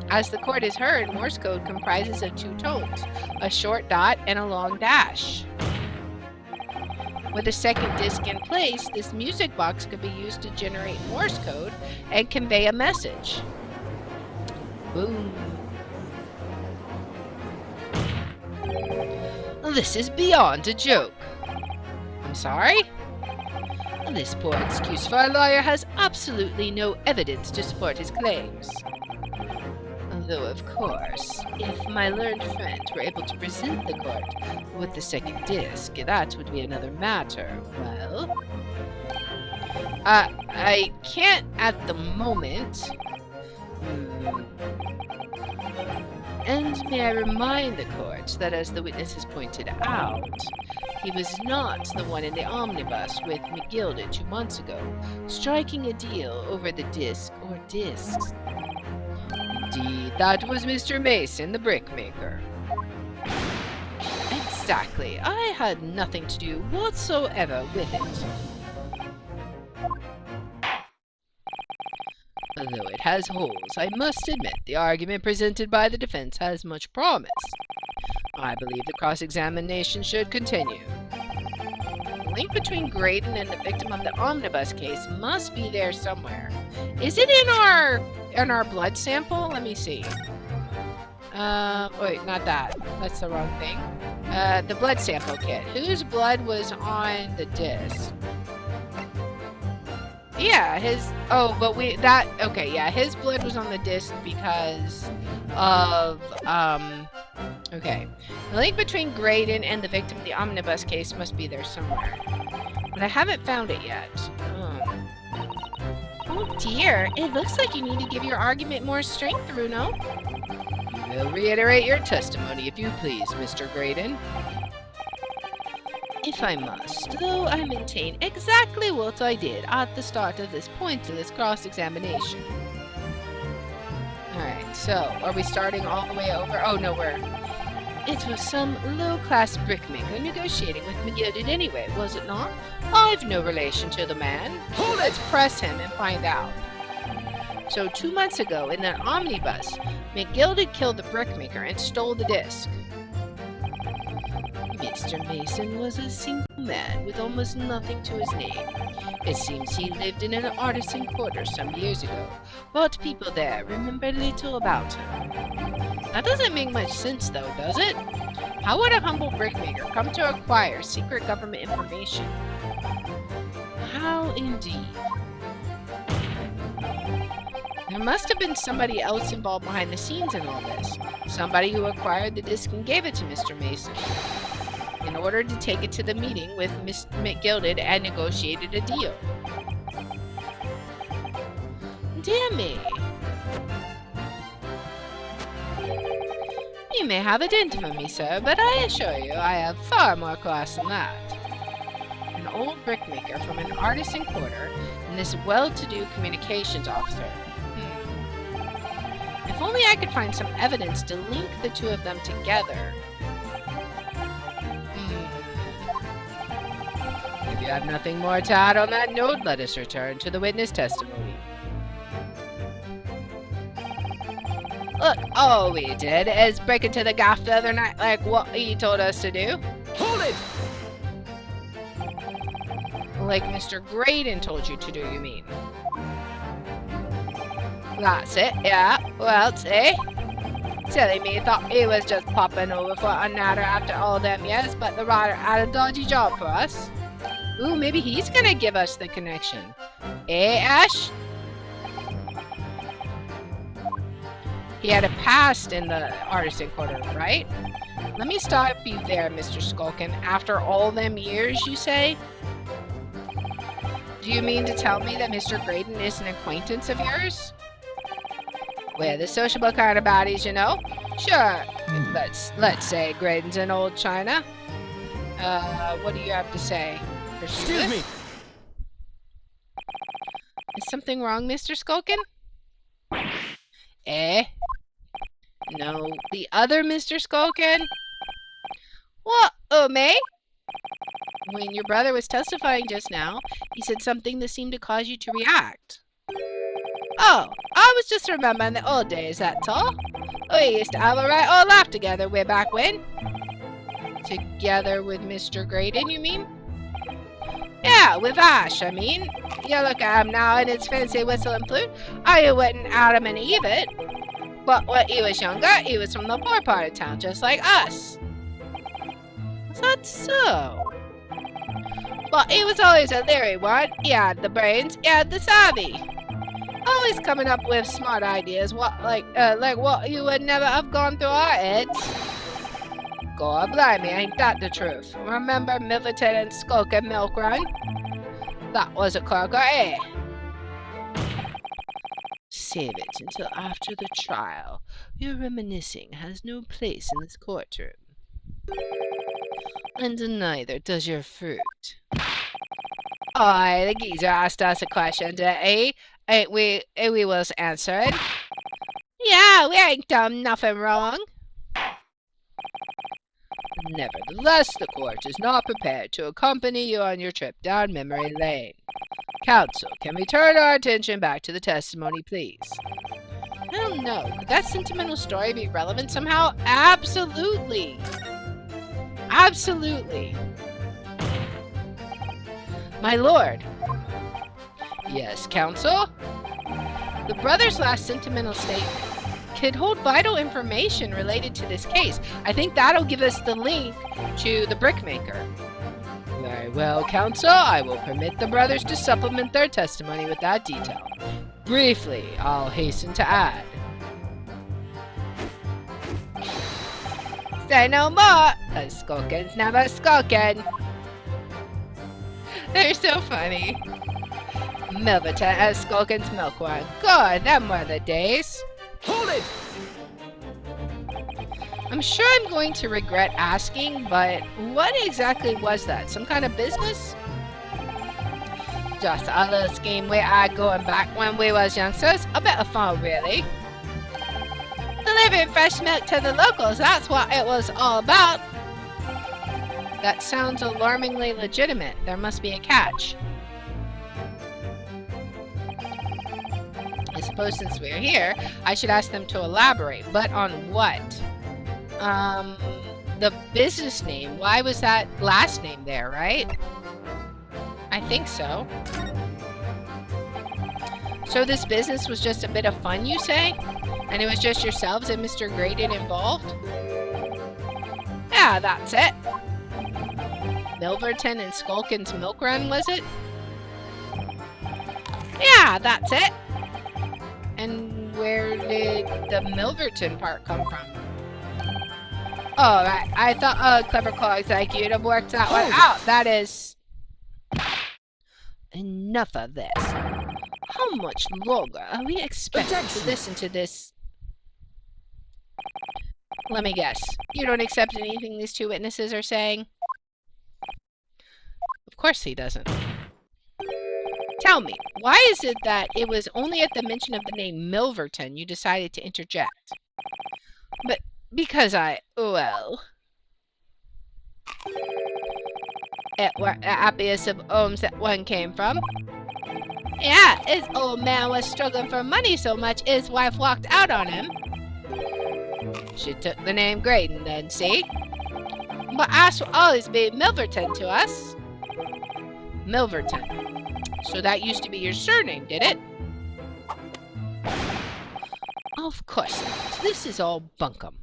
As the court has heard, Morse code comprises of 2 tones, a short dot and a long dash. With a second disc in place, this music box could be used to generate Morse code and convey a message. Boom. This is beyond a joke. I'm sorry? This poor excuse for a lawyer has absolutely no evidence to support his claims. Though, of course, if my learned friend were able to present the court with the second disc, that would be another matter. Well, I can't at the moment. And may I remind the court that, as the witness has pointed out, he was not the one in the omnibus with McGilded 2 months ago, striking a deal over the disc or discs. Indeed, that was Mr. Mason, the brickmaker. Exactly. I had nothing to do whatsoever with it. Although it has holes, I must admit the argument presented by the defense has much promise. I believe the cross-examination should continue. The link between Graydon and the victim of the omnibus case must be there somewhere. Is it in our blood sample? Let me see. Wait, not that. That's the wrong thing. The blood sample kit. Whose blood was on the disc? Yeah, his... Oh, but okay, yeah, his blood was on the disc because of, okay. The link between Graydon and the victim of the omnibus case must be there somewhere. But I haven't found it yet. Oh dear, it looks like you need to give your argument more strength, Bruno. You will reiterate your testimony, if you please, Mr. Graydon. If I must, though I maintain exactly what I did at the start of this pointless cross-examination. Alright, so, are we starting all the way over? Oh, no, it was some low-class brickmaker negotiating with McGilded anyway, was it not? I've no relation to the man. Let's press him and find out. So 2 months ago, in that omnibus, McGilded killed the brickmaker and stole the disc. Mr. Mason was a single man with almost nothing to his name. It seems he lived in an artisan quarter some years ago, but people there remember little about him. That doesn't make much sense though, does it? How would a humble brickmaker come to acquire secret government information? How indeed. There must have been somebody else involved behind the scenes in all this. Somebody who acquired the disc and gave it to Mr. Mason in order to take it to the meeting with Miss McGilded and negotiated a deal. Dear me. You may have a dent for me, sir, but I assure you I have far more class than that. An old brickmaker from an artisan quarter and this well-to-do communications officer. If only I could find some evidence to link the two of them together. If you have nothing more to add on that note, let us return to the witness testimony. Look, all we did is break into the gaff the other night like what he told us to do. Hold it! Like Mr. Graydon told you to do, you mean? That's it, yeah. Well, see? Silly me thought he was just popping over for a natter after all them years, but the writer had a dodgy job for us. Ooh, maybe he's gonna give us the connection. Eh, Ash? He had a past in the artisan quarter, right? Let me stop you there, Mr. Skulkin. After all them years, you say? Do you mean to tell me that Mr. Graydon is an acquaintance of yours? We're the sociable kind of baddies, you know? Sure. Let's say Graydon's in old China. What do you have to say? Excuse me. Is something wrong, Mr. Skulkin? Eh? No, the other Mr. Skulkin? What? Oh, me? When your brother was testifying just now, he said something that seemed to cause you to react. Oh, I was just remembering the old days, that's all. We used to have a right old laugh together way back when. Together with Mr. Graydon, you mean? Yeah, with Ash, I mean. You look at him now in his fancy whistle and flute. I wouldn't Adam and Eve it. But when he was younger, he was from the poor part of town, just like us. Is that so? But he was always a leery one. He had the brains, he had the savvy. Always coming up with smart ideas, like what you would never have gone through our heads. God blimey, ain't that the truth? Remember Milverton and Skulkin Milk Run? That was a corker, eh? Save it until after the trial. Your reminiscing has no place in this courtroom. And neither does your fruit. Aye, the geezer asked us a question, didn't he? Ain't we was answered. Yeah, we ain't done nothing wrong. Nevertheless, the court is not prepared to accompany you on your trip down memory lane. Counsel, can we turn our attention back to the testimony, please? I don't know. Could that sentimental story be relevant somehow? Absolutely. Absolutely. My lord. Yes, counsel? The brother's last sentimental statement could hold vital information related to this case. I think that'll give us the link to the brickmaker. Very well, counsel. I will permit the brothers to supplement their testimony with that detail. Briefly, I'll hasten to add. Say no more, 'cause skulkin's never skulkin'. They're so funny. Milverton as Skulkin's milk one. God, them were the days. Hold it! I'm sure I'm going to regret asking, but what exactly was that? Some kind of business? Just a little scheme we had going back when we was youngsters. A bit of fun, really. Delivering fresh milk to the locals, that's what it was all about. That sounds alarmingly legitimate. There must be a catch. I suppose since we're here, I should ask them to elaborate. But on what? the business name. Why was that last name there, right? I think so. So this business was just a bit of fun, you say? And it was just yourselves and Mr. Graydon involved? Yeah, that's it. Milverton and Skulkin's Milk Run, was it? Yeah, that's it. And where did the Milverton part come from? Oh, right. I thought clever clogs like you'd have worked that one out. That is... Enough of this. How much longer are we expected to listen to this? Let me guess. You don't accept anything these two witnesses are saying? Of course he doesn't. Tell me, why is it that it was only at the mention of the name Milverton you decided to interject? But because well... It were the happiest of homes that one came from. Yeah, his old man was struggling for money so much his wife walked out on him. She took the name Graydon then, see? But Ash will always be Milverton to us. Milverton. So that used to be your surname, did it? Of course not. This is all bunkum.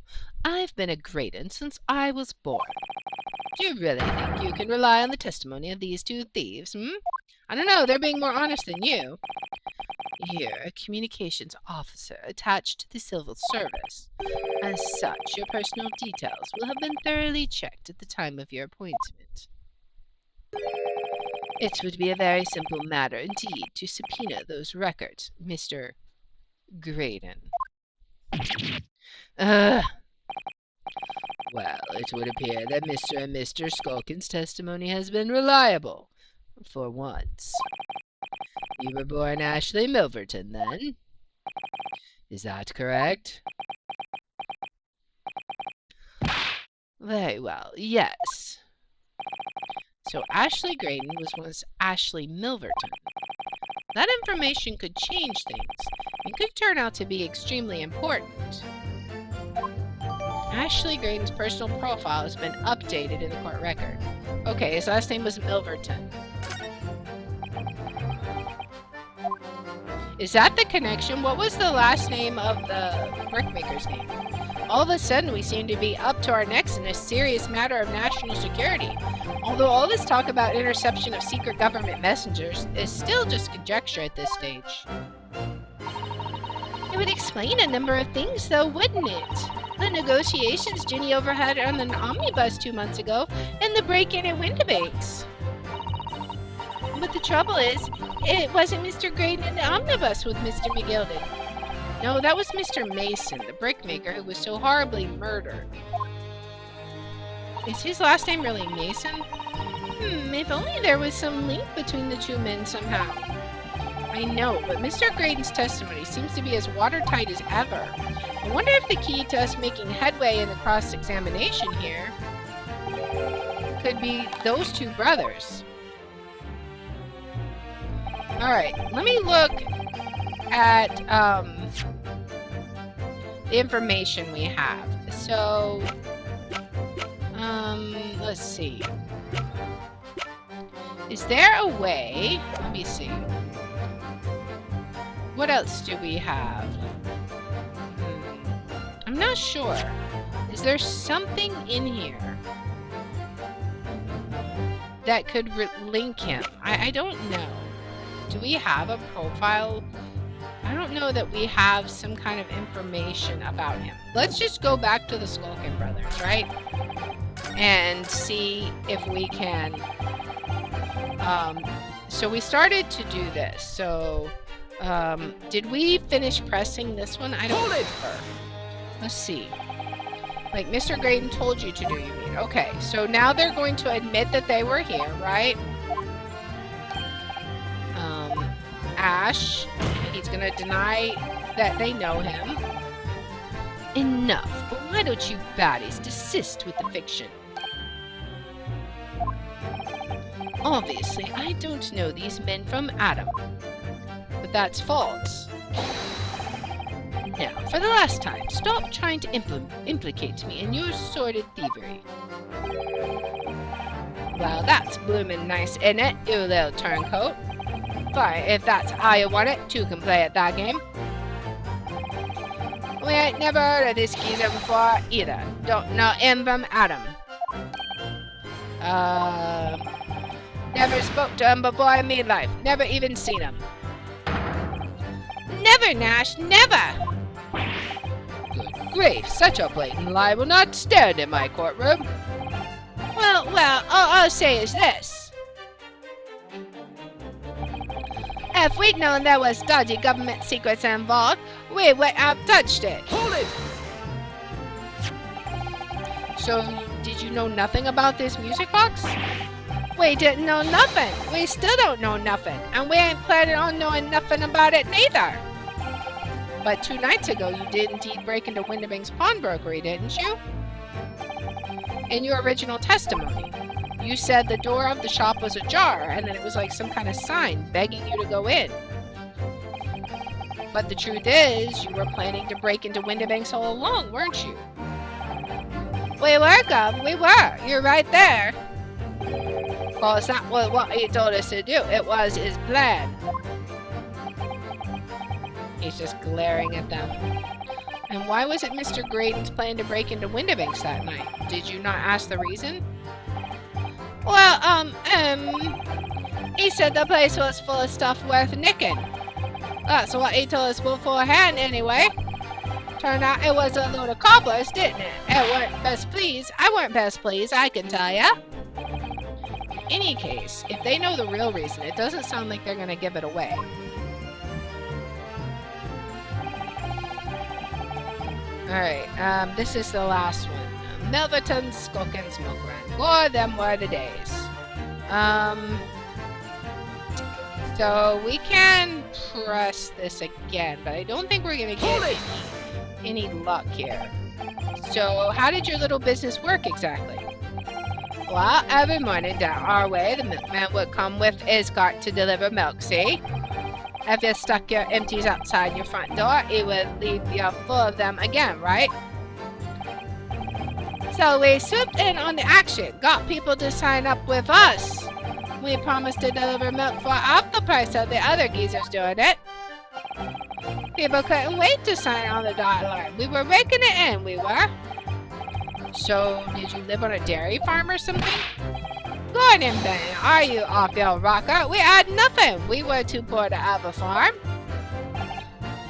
I've been a Graydon since I was born. Do you really think you can rely on the testimony of these two thieves, I don't know, they're being more honest than you. You're a communications officer attached to the civil service. As such, your personal details will have been thoroughly checked at the time of your appointment. It would be a very simple matter indeed to subpoena those records, Mr. Graydon. Well, it would appear that Mr. and Mr. Skulkin's testimony has been reliable, for once. You were born Ashley Milverton, then? Is that correct? Very well, yes. So Ashley Graydon was once Ashley Milverton. That information could change things, and could turn out to be extremely important. Ashley Graydon's personal profile has been updated in the court record. Okay, his last name was Milverton. Is that the connection? What was the last name of the brickmaker's name? All of a sudden, we seem to be up to our necks in a serious matter of national security. Although all this talk about interception of secret government messengers is still just conjecture at this stage. It would explain a number of things, though, wouldn't it? The negotiations Ginny overheard on an omnibus 2 months ago, and the break-in at Windibanks. But the trouble is, it wasn't Mr. Graydon in the omnibus with Mr. McGilden. No, that was Mr. Mason, the brickmaker who was so horribly murdered. Is his last name really Mason? If only there was some link between the two men somehow. I know, but Mr. Graydon's testimony seems to be as watertight as ever. I wonder if the key to us making headway in the cross-examination here could be those two brothers. Alright, let me look at the information we have. So, let's see. Is there a way? Let me see. What else do we have? I'm not sure. Is there something in here that could link him? I don't know. Do we have a profile? I don't know that we have some kind of information about him. Let's just go back to the Skulkin brothers, right? And see if we can... so we started to do this. So, did we finish pressing this one? I don't remember. Let's see. Like Mr. Graydon told you to do, you mean? Okay, so now they're going to admit that they were here, right? Ash, he's gonna deny that they know him. Enough, but why don't you baddies desist with the fiction? Obviously, I don't know these men from Adam. But that's false. Now, for the last time, stop trying to implicate me in your sordid thievery. Well, that's bloomin' nice, isn't it, you little turncoat? Fine, if that's how you want it, two can play at that game. We ain't never heard of this geezer before, either. Don't know him from Adam. Never spoke to him before in me life. Never even seen him. Never, Nash, never! Good grief, such a blatant lie will not stand in my courtroom. Well, all I'll say is this. If we'd known there was dodgy government secrets involved, we wouldn't have touched it. Hold it! So, did you know nothing about this music box? We didn't know nothing. We still don't know nothing. And we ain't planning on knowing nothing about it neither. But 2 nights ago, you did indeed break into Winterbank's pawnbrokery, didn't you? In your original testimony, you said the door of the shop was ajar, and that it was like some kind of sign begging you to go in. But the truth is, you were planning to break into Winterbank's all along, weren't you? We were, Gov, we were. You're right there. Well, it's not what he told us to do. It was his plan. He's just glaring at them. And why was it Mr. Graydon's plan to break into Winterbank's that night? Did you not ask the reason? Well, he said the place was full of stuff worth nicking. That's what he told us beforehand, anyway. Turned out it was a load of cobblers, didn't it? It weren't best pleased. I weren't best pleased, I can tell ya. In any case, if they know the real reason, it doesn't sound like they're gonna give it away. Alright, this is the last one. Milverton's Skulkin's Milk Run. Boy, them were the days. So we can press this again, but I don't think we're gonna get any luck here. So how did your little business work exactly? Well, every morning down our way, the milkman would come with his cart to deliver milk, see? If you stuck your empties outside your front door, he would leave you full of them again, right? So we swooped in on the action, got people to sign up with us. We promised to deliver milk for half the price of the other geezers doing it. People couldn't wait to sign on the dotted line. We were raking it in, we were. So, did you live on a dairy farm or something? Gordon Ben, are you off your rocker? We had nothing. We were too poor to have a farm.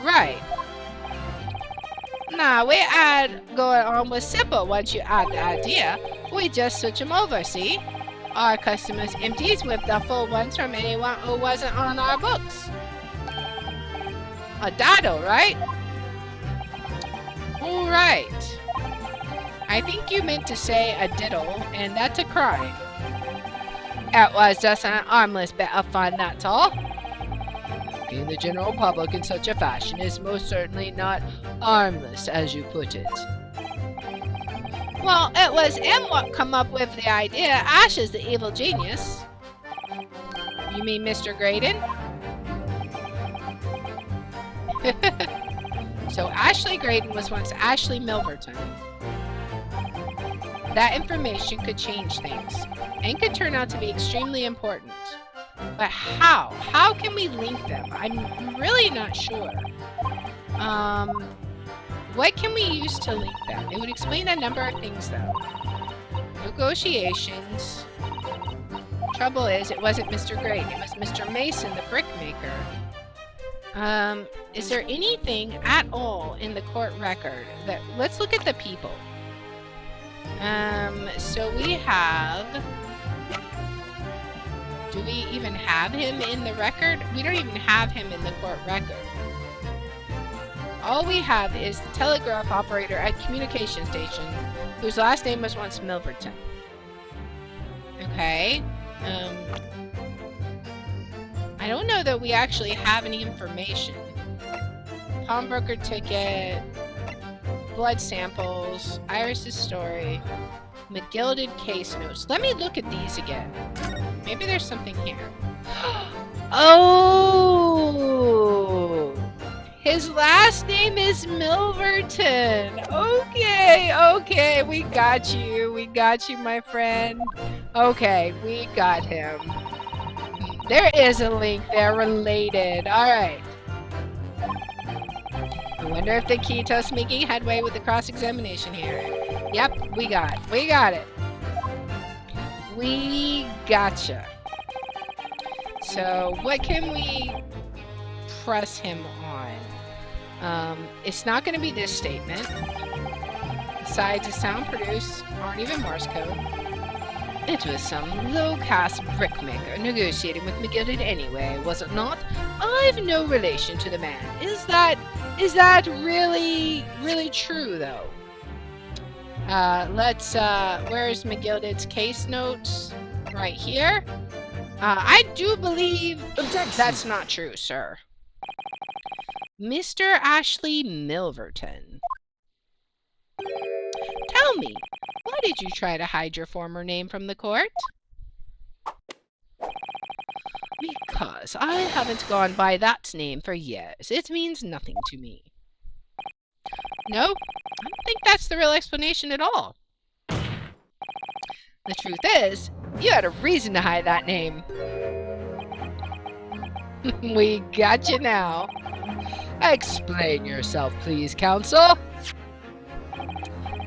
Right. Nah, we had going on with simple once you had the idea. We just switch them over, see? Our customers empties with the full ones from anyone who wasn't on our books. A daddle, right? Alright. I think you meant to say a diddle, and that's a crime. It was just an harmless bit of fun, that's all. Asking the general public in such a fashion is most certainly not harmless, as you put it. Well, it was him what come up with the idea. Ash is the evil genius. You mean Mr. Graydon? So Ashley Graydon was once Ashley Milverton. That information could change things, and could turn out to be extremely important. But how? How can we link them? I'm really not sure. What can we use to link them? It would explain a number of things, though. Negotiations. Trouble is, it wasn't Mr. Graydon, it was Mr. Mason, the brickmaker. Is there anything at all in the court record that... Let's look at the people. So we have... Do we even have him in the record? We don't even have him in the court record. All we have is the telegraph operator at communication station, whose last name was once Milverton. Okay. I don't know that we actually have any information. Pawnbroker ticket, blood samples, Iris's story, McGilded case notes. Let me look at these again. Maybe there's something here. Oh! His last name name is Milverton. Okay, we got you, my friend. Okay, we got him. There is a link, they're related. Alright. I wonder if the key to us making headway with the cross-examination here. Yep, we got it. We gotcha. So, what can we press him on? It's not going to be this statement. Besides, the sound produced aren't even Morse code. It was some low-caste brickmaker negotiating with McGilded anyway, was it not? I've no relation to the man. Is that really true, though? Where's McGilded's case notes? Right here. I do believe that's not true, sir. Mr. Ashley Milverton. Tell me, why did you try to hide your former name from the court? Because I haven't gone by that name for years. It means nothing to me. No, I don't think that's the real explanation at all. The truth is, you had a reason to hide that name. We got you now. Explain yourself, please, counsel.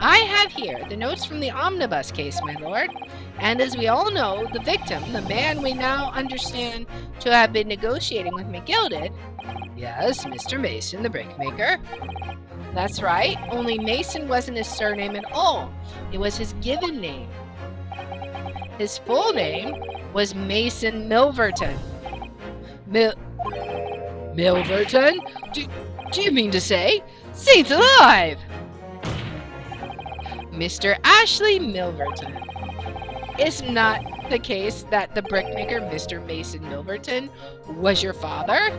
I have here the notes from the omnibus case, my lord. And as we all know, the victim, the man we now understand to have been negotiating with McGilded, yes, Mr. Mason, the brickmaker. That's right, only Mason wasn't his surname at all. It was his given name. His full name was Mason Milverton. Milverton? Do you mean to say? Saints alive! Mr. Ashley Milverton. Is not the case that the brickmaker, Mr. Mason Milverton, was your father?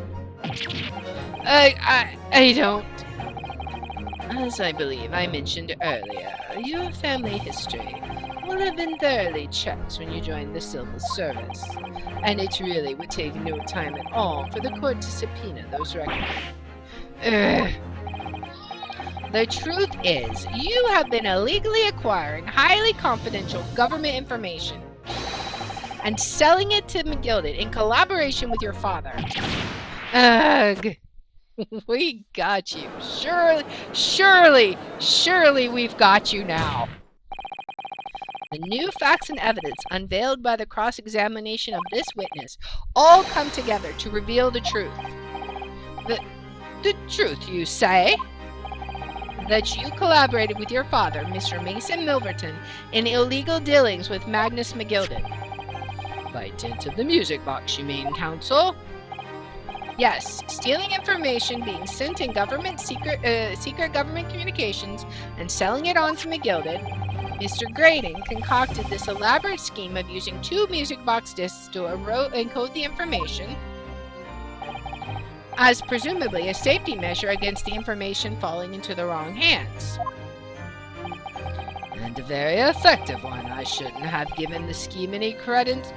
I don't. As I believe I mentioned earlier, your family history will have been thoroughly checked when you join the civil service, and it really would take no time at all for the court to subpoena those records. The truth is, you have been illegally acquiring highly confidential government information and selling it to McGilded in collaboration with your father. Ugh. We got you. Surely we've got you now. The new facts and evidence unveiled by the cross-examination of this witness all come together to reveal the truth. The truth, you say? That you collaborated with your father, Mr. Mason Milverton, in illegal dealings with Magnus McGilded. By dint of the music box, you mean, counsel? Yes, stealing information being sent in secret government communications and selling it on to McGilded, Mr. Grading concocted this elaborate scheme of using 2 music box discs to encode the information as presumably a safety measure against the information falling into the wrong hands. And a very effective one. I shouldn't have given the scheme any credence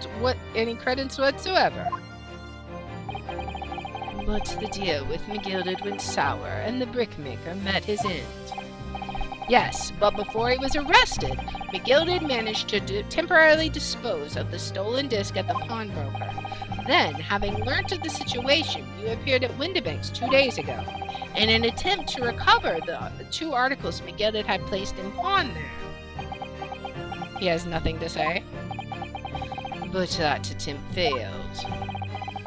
whatsoever. But the deal with McGilded went sour, and the brickmaker met his end. Yes, but before he was arrested, McGilded managed to temporarily dispose of the stolen disc at the pawnbroker. Then, having learnt of the situation, you appeared at Windibank's 2 days ago, in an attempt to recover the 2 articles McGilded had placed in pawn there. He has nothing to say. But that attempt failed.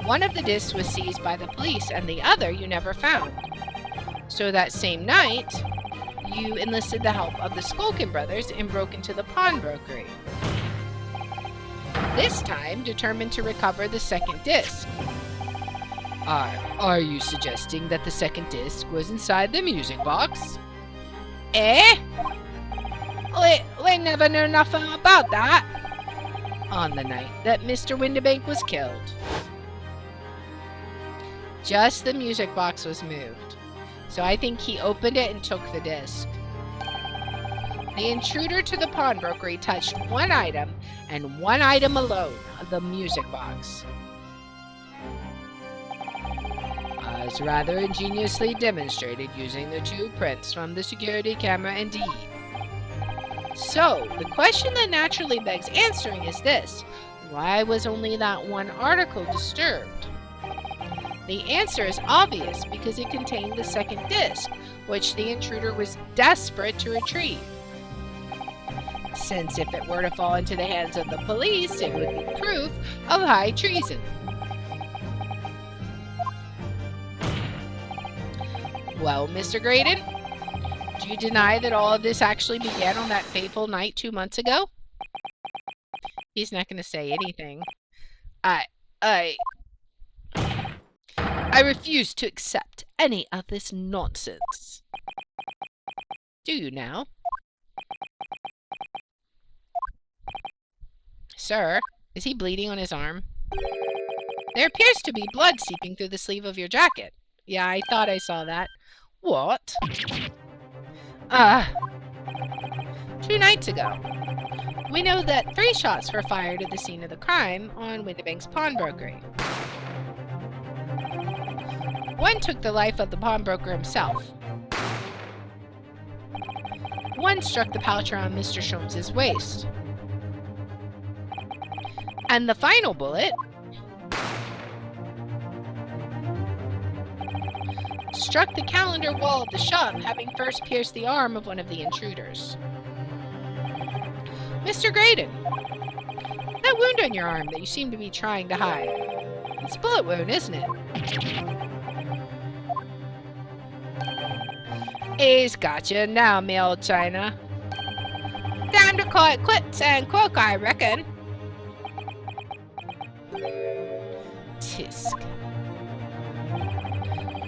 One of the discs was seized by the police, and the other you never found. So that same night, you enlisted the help of the Skulkin brothers and broke into the pawnbrokery. This time, determined to recover the second disc. Are you suggesting that the second disc was inside the music box? Eh? We never knew nothing about that. On the night that Mr. Windibank was killed. Just the music box was moved. So I think he opened it and took the disc. The intruder to the pawnbrokery touched one item, and one item alone, the music box. as rather ingeniously demonstrated using the 2 prints from the security camera indeed. So, the question that naturally begs answering is this: why was only that one article disturbed? The answer is obvious, because it contained the second disc, which the intruder was desperate to retrieve. Since if it were to fall into the hands of the police, it would be proof of high treason. Well, Mr. Graydon, do you deny that all of this actually began on that fateful night 2 months ago? He's not going to say anything. I refuse to accept any of this nonsense. Do you now? Sir, is he bleeding on his arm? There appears to be blood seeping through the sleeve of your jacket. Yeah, I thought I saw that. What? 2 nights ago. We know that 3 shots were fired at the scene of the crime on Windibank's pawnbrokery. 1 took the life of the pawnbroker himself. 1 struck the pouch around Mr. Sholmes's waist. And the final bullet struck the calendar wall of the shop, having first pierced the arm of one of the intruders. Mr. Graydon, that wound on your arm that you seem to be trying to hide, it's a bullet wound, isn't it? He's got you now, me old China. Time to call it quits and croak, I reckon. Tisk.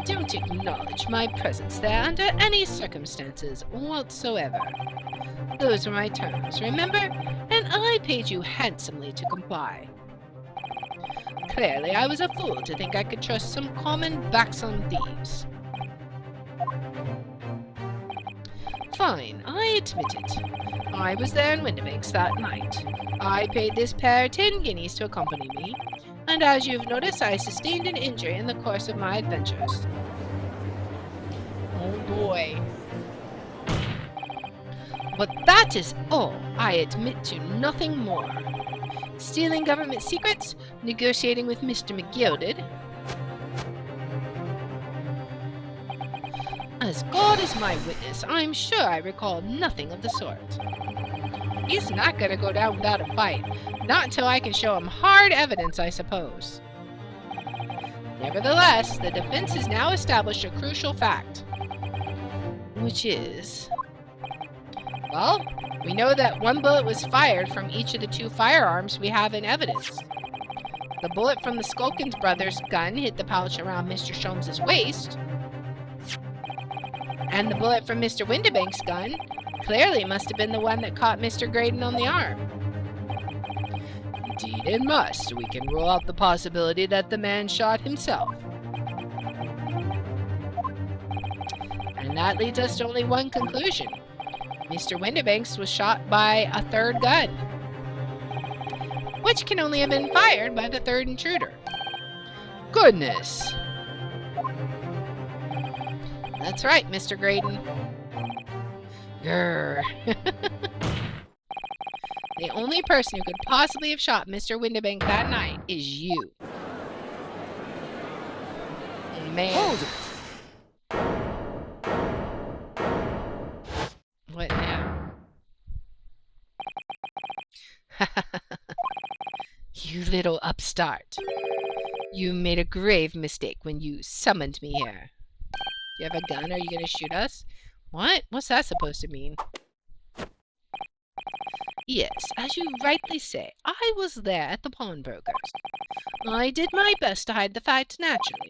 Don't acknowledge my presence there under any circumstances whatsoever. Those were my terms, remember? And I paid you handsomely to comply. Clearly, I was a fool to think I could trust some common backslum thieves. Fine, I admit it. I was there in Windibanks that night. I paid this pair 10 guineas to accompany me, and as you've noticed, I sustained an injury in the course of my adventures. Oh boy. But that is all. I admit to nothing more. Stealing government secrets, negotiating with Mr. McGilded. As God is my witness, I'm sure I recall nothing of the sort. He's not going to go down without a fight. Not until I can show him hard evidence, I suppose. Nevertheless, the defense has now established a crucial fact. Which is... well, we know that 1 bullet was fired from each of the 2 firearms we have in evidence. The bullet from the Skulkins brothers' gun hit the pouch around Mr. Sholmes's waist. And the bullet from Mr. Windibank's gun clearly must have been the one that caught Mr. Graydon on the arm. Indeed it must. We can rule out the possibility that the man shot himself. And that leads us to only one conclusion. Mr. Windibanks was shot by a 3rd gun, which can only have been fired by the 3rd intruder. Goodness! That's right, Mr. Graydon. Grrr. The only person who could possibly have shot Mr. Windibank that night is you. Man. Hold it! What now? You little upstart. You made a grave mistake when you summoned me here. Do you have a gun? Are you going to shoot us? What? What's that supposed to mean? Yes, as you rightly say, I was there at the pawnbroker's. I did my best to hide the fact naturally.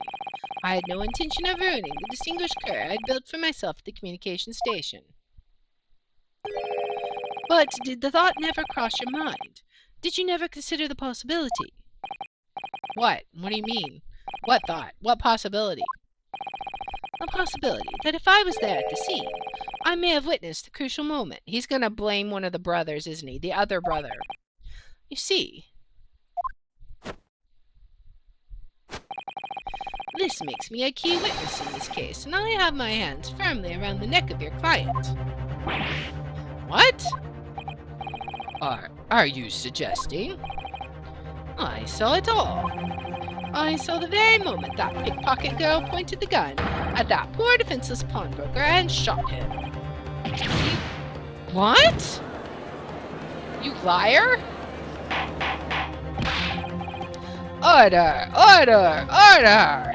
I had no intention of ruining the distinguished career I'd built for myself at the communication station. But did the thought never cross your mind? Did you never consider the possibility? What? What do you mean? What thought? What possibility? The possibility that if I was there at the scene, I may have witnessed the crucial moment. He's going to blame one of the brothers, isn't he? The other brother. You see, This makes me a key witness in this case, and I have my hands firmly around the neck of your client. What? Are you suggesting? I saw it all. I saw the very moment that pickpocket girl pointed the gun at that poor defenseless pawnbroker and shot him. What? You liar? Order! Order! Order!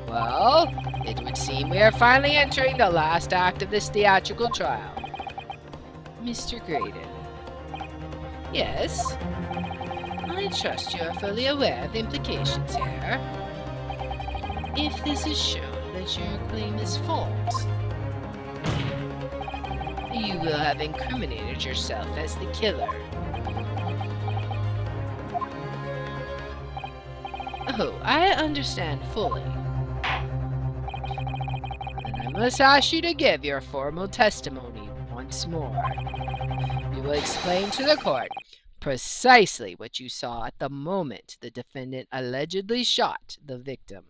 Well, it would seem we are finally entering the last act of this theatrical trial. Mr. Graydon. Yes? I trust you are fully aware of the implications here. If this is shown that your claim is false, you will have incriminated yourself as the killer. Oh, I understand fully. Then I must ask you to give your formal testimony once more. You will explain to the court precisely what you saw at the moment the defendant allegedly shot the victim.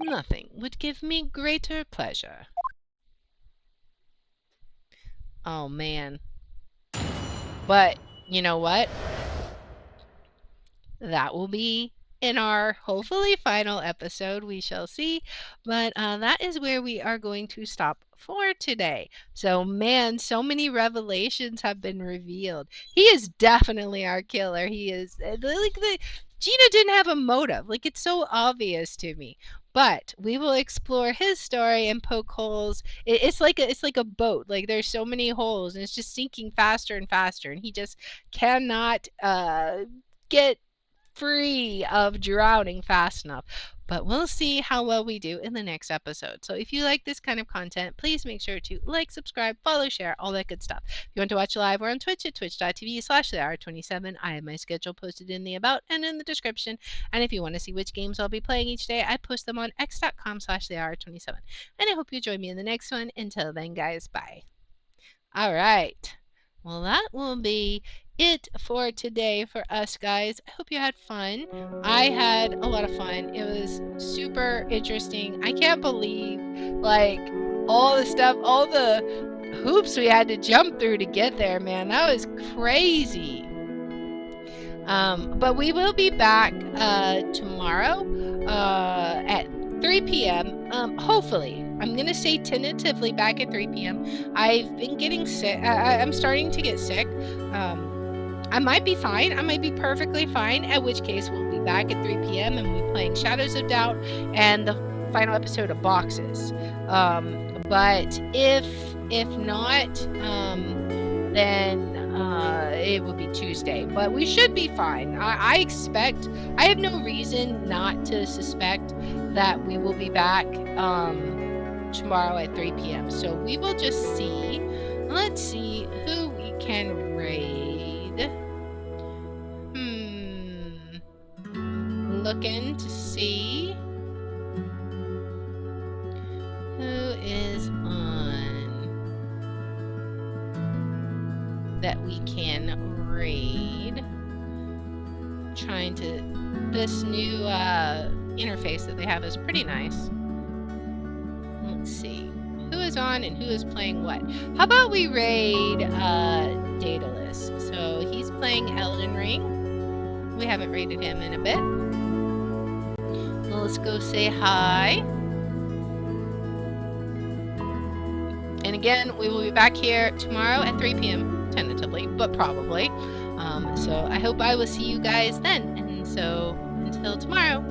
Nothing would give me greater pleasure. Oh, man. But, you know what? That will be in our hopefully final episode. We shall see. But that is where we are going to stop for today. So, man, so many revelations have been revealed. He is definitely our killer. He is Gina didn't have a motive. Like, it's so obvious to me. But we will explore his story and poke holes. It's like a boat. Like, there's so many holes, and it's just sinking faster and faster. And he just cannot get free of drowning fast enough. But we'll see how well we do in the next episode. So if you like this kind of content, please make sure to like, subscribe, follow, share, all that good stuff. If you want to watch live, we're on Twitch at twitch.tv/thehour27. I have my schedule posted in the about and in the description. And if you want to see which games I'll be playing each day, I post them on x.com/thehour27. And I hope you join me in the next one. Until then, guys, bye. All right. Well, that will be it for today for us, guys. I hope you had fun. I had a lot of fun. It was super interesting. I can't believe, like, all the stuff, all the hoops we had to jump through to get there, man. That was crazy. But we will be back tomorrow at 3 p.m. Hopefully. I'm going to say tentatively back at 3 p.m. I've been getting sick. I'm starting to get sick. I might be fine. I might be perfectly fine, at which case we'll be back at 3 p.m. and we'll be playing Shadows of Doubt and the final episode of Boxes. But if not, then it will be Tuesday. But we should be fine. I expect, I have no reason not to suspect that we will be back tomorrow at 3 p.m. So we will just see. Let's see who we can raid. Looking to see who is on that we can raid. Trying to, this new interface that they have is pretty nice. Let's see who is on and who is playing what. How about we raid Daedalus? So he's playing Elden Ring. We haven't raided him in a bit. Well, let's go say hi. And again, we will be back here tomorrow at 3 p.m. tentatively, but probably. So I hope I will see you guys then. And so until tomorrow.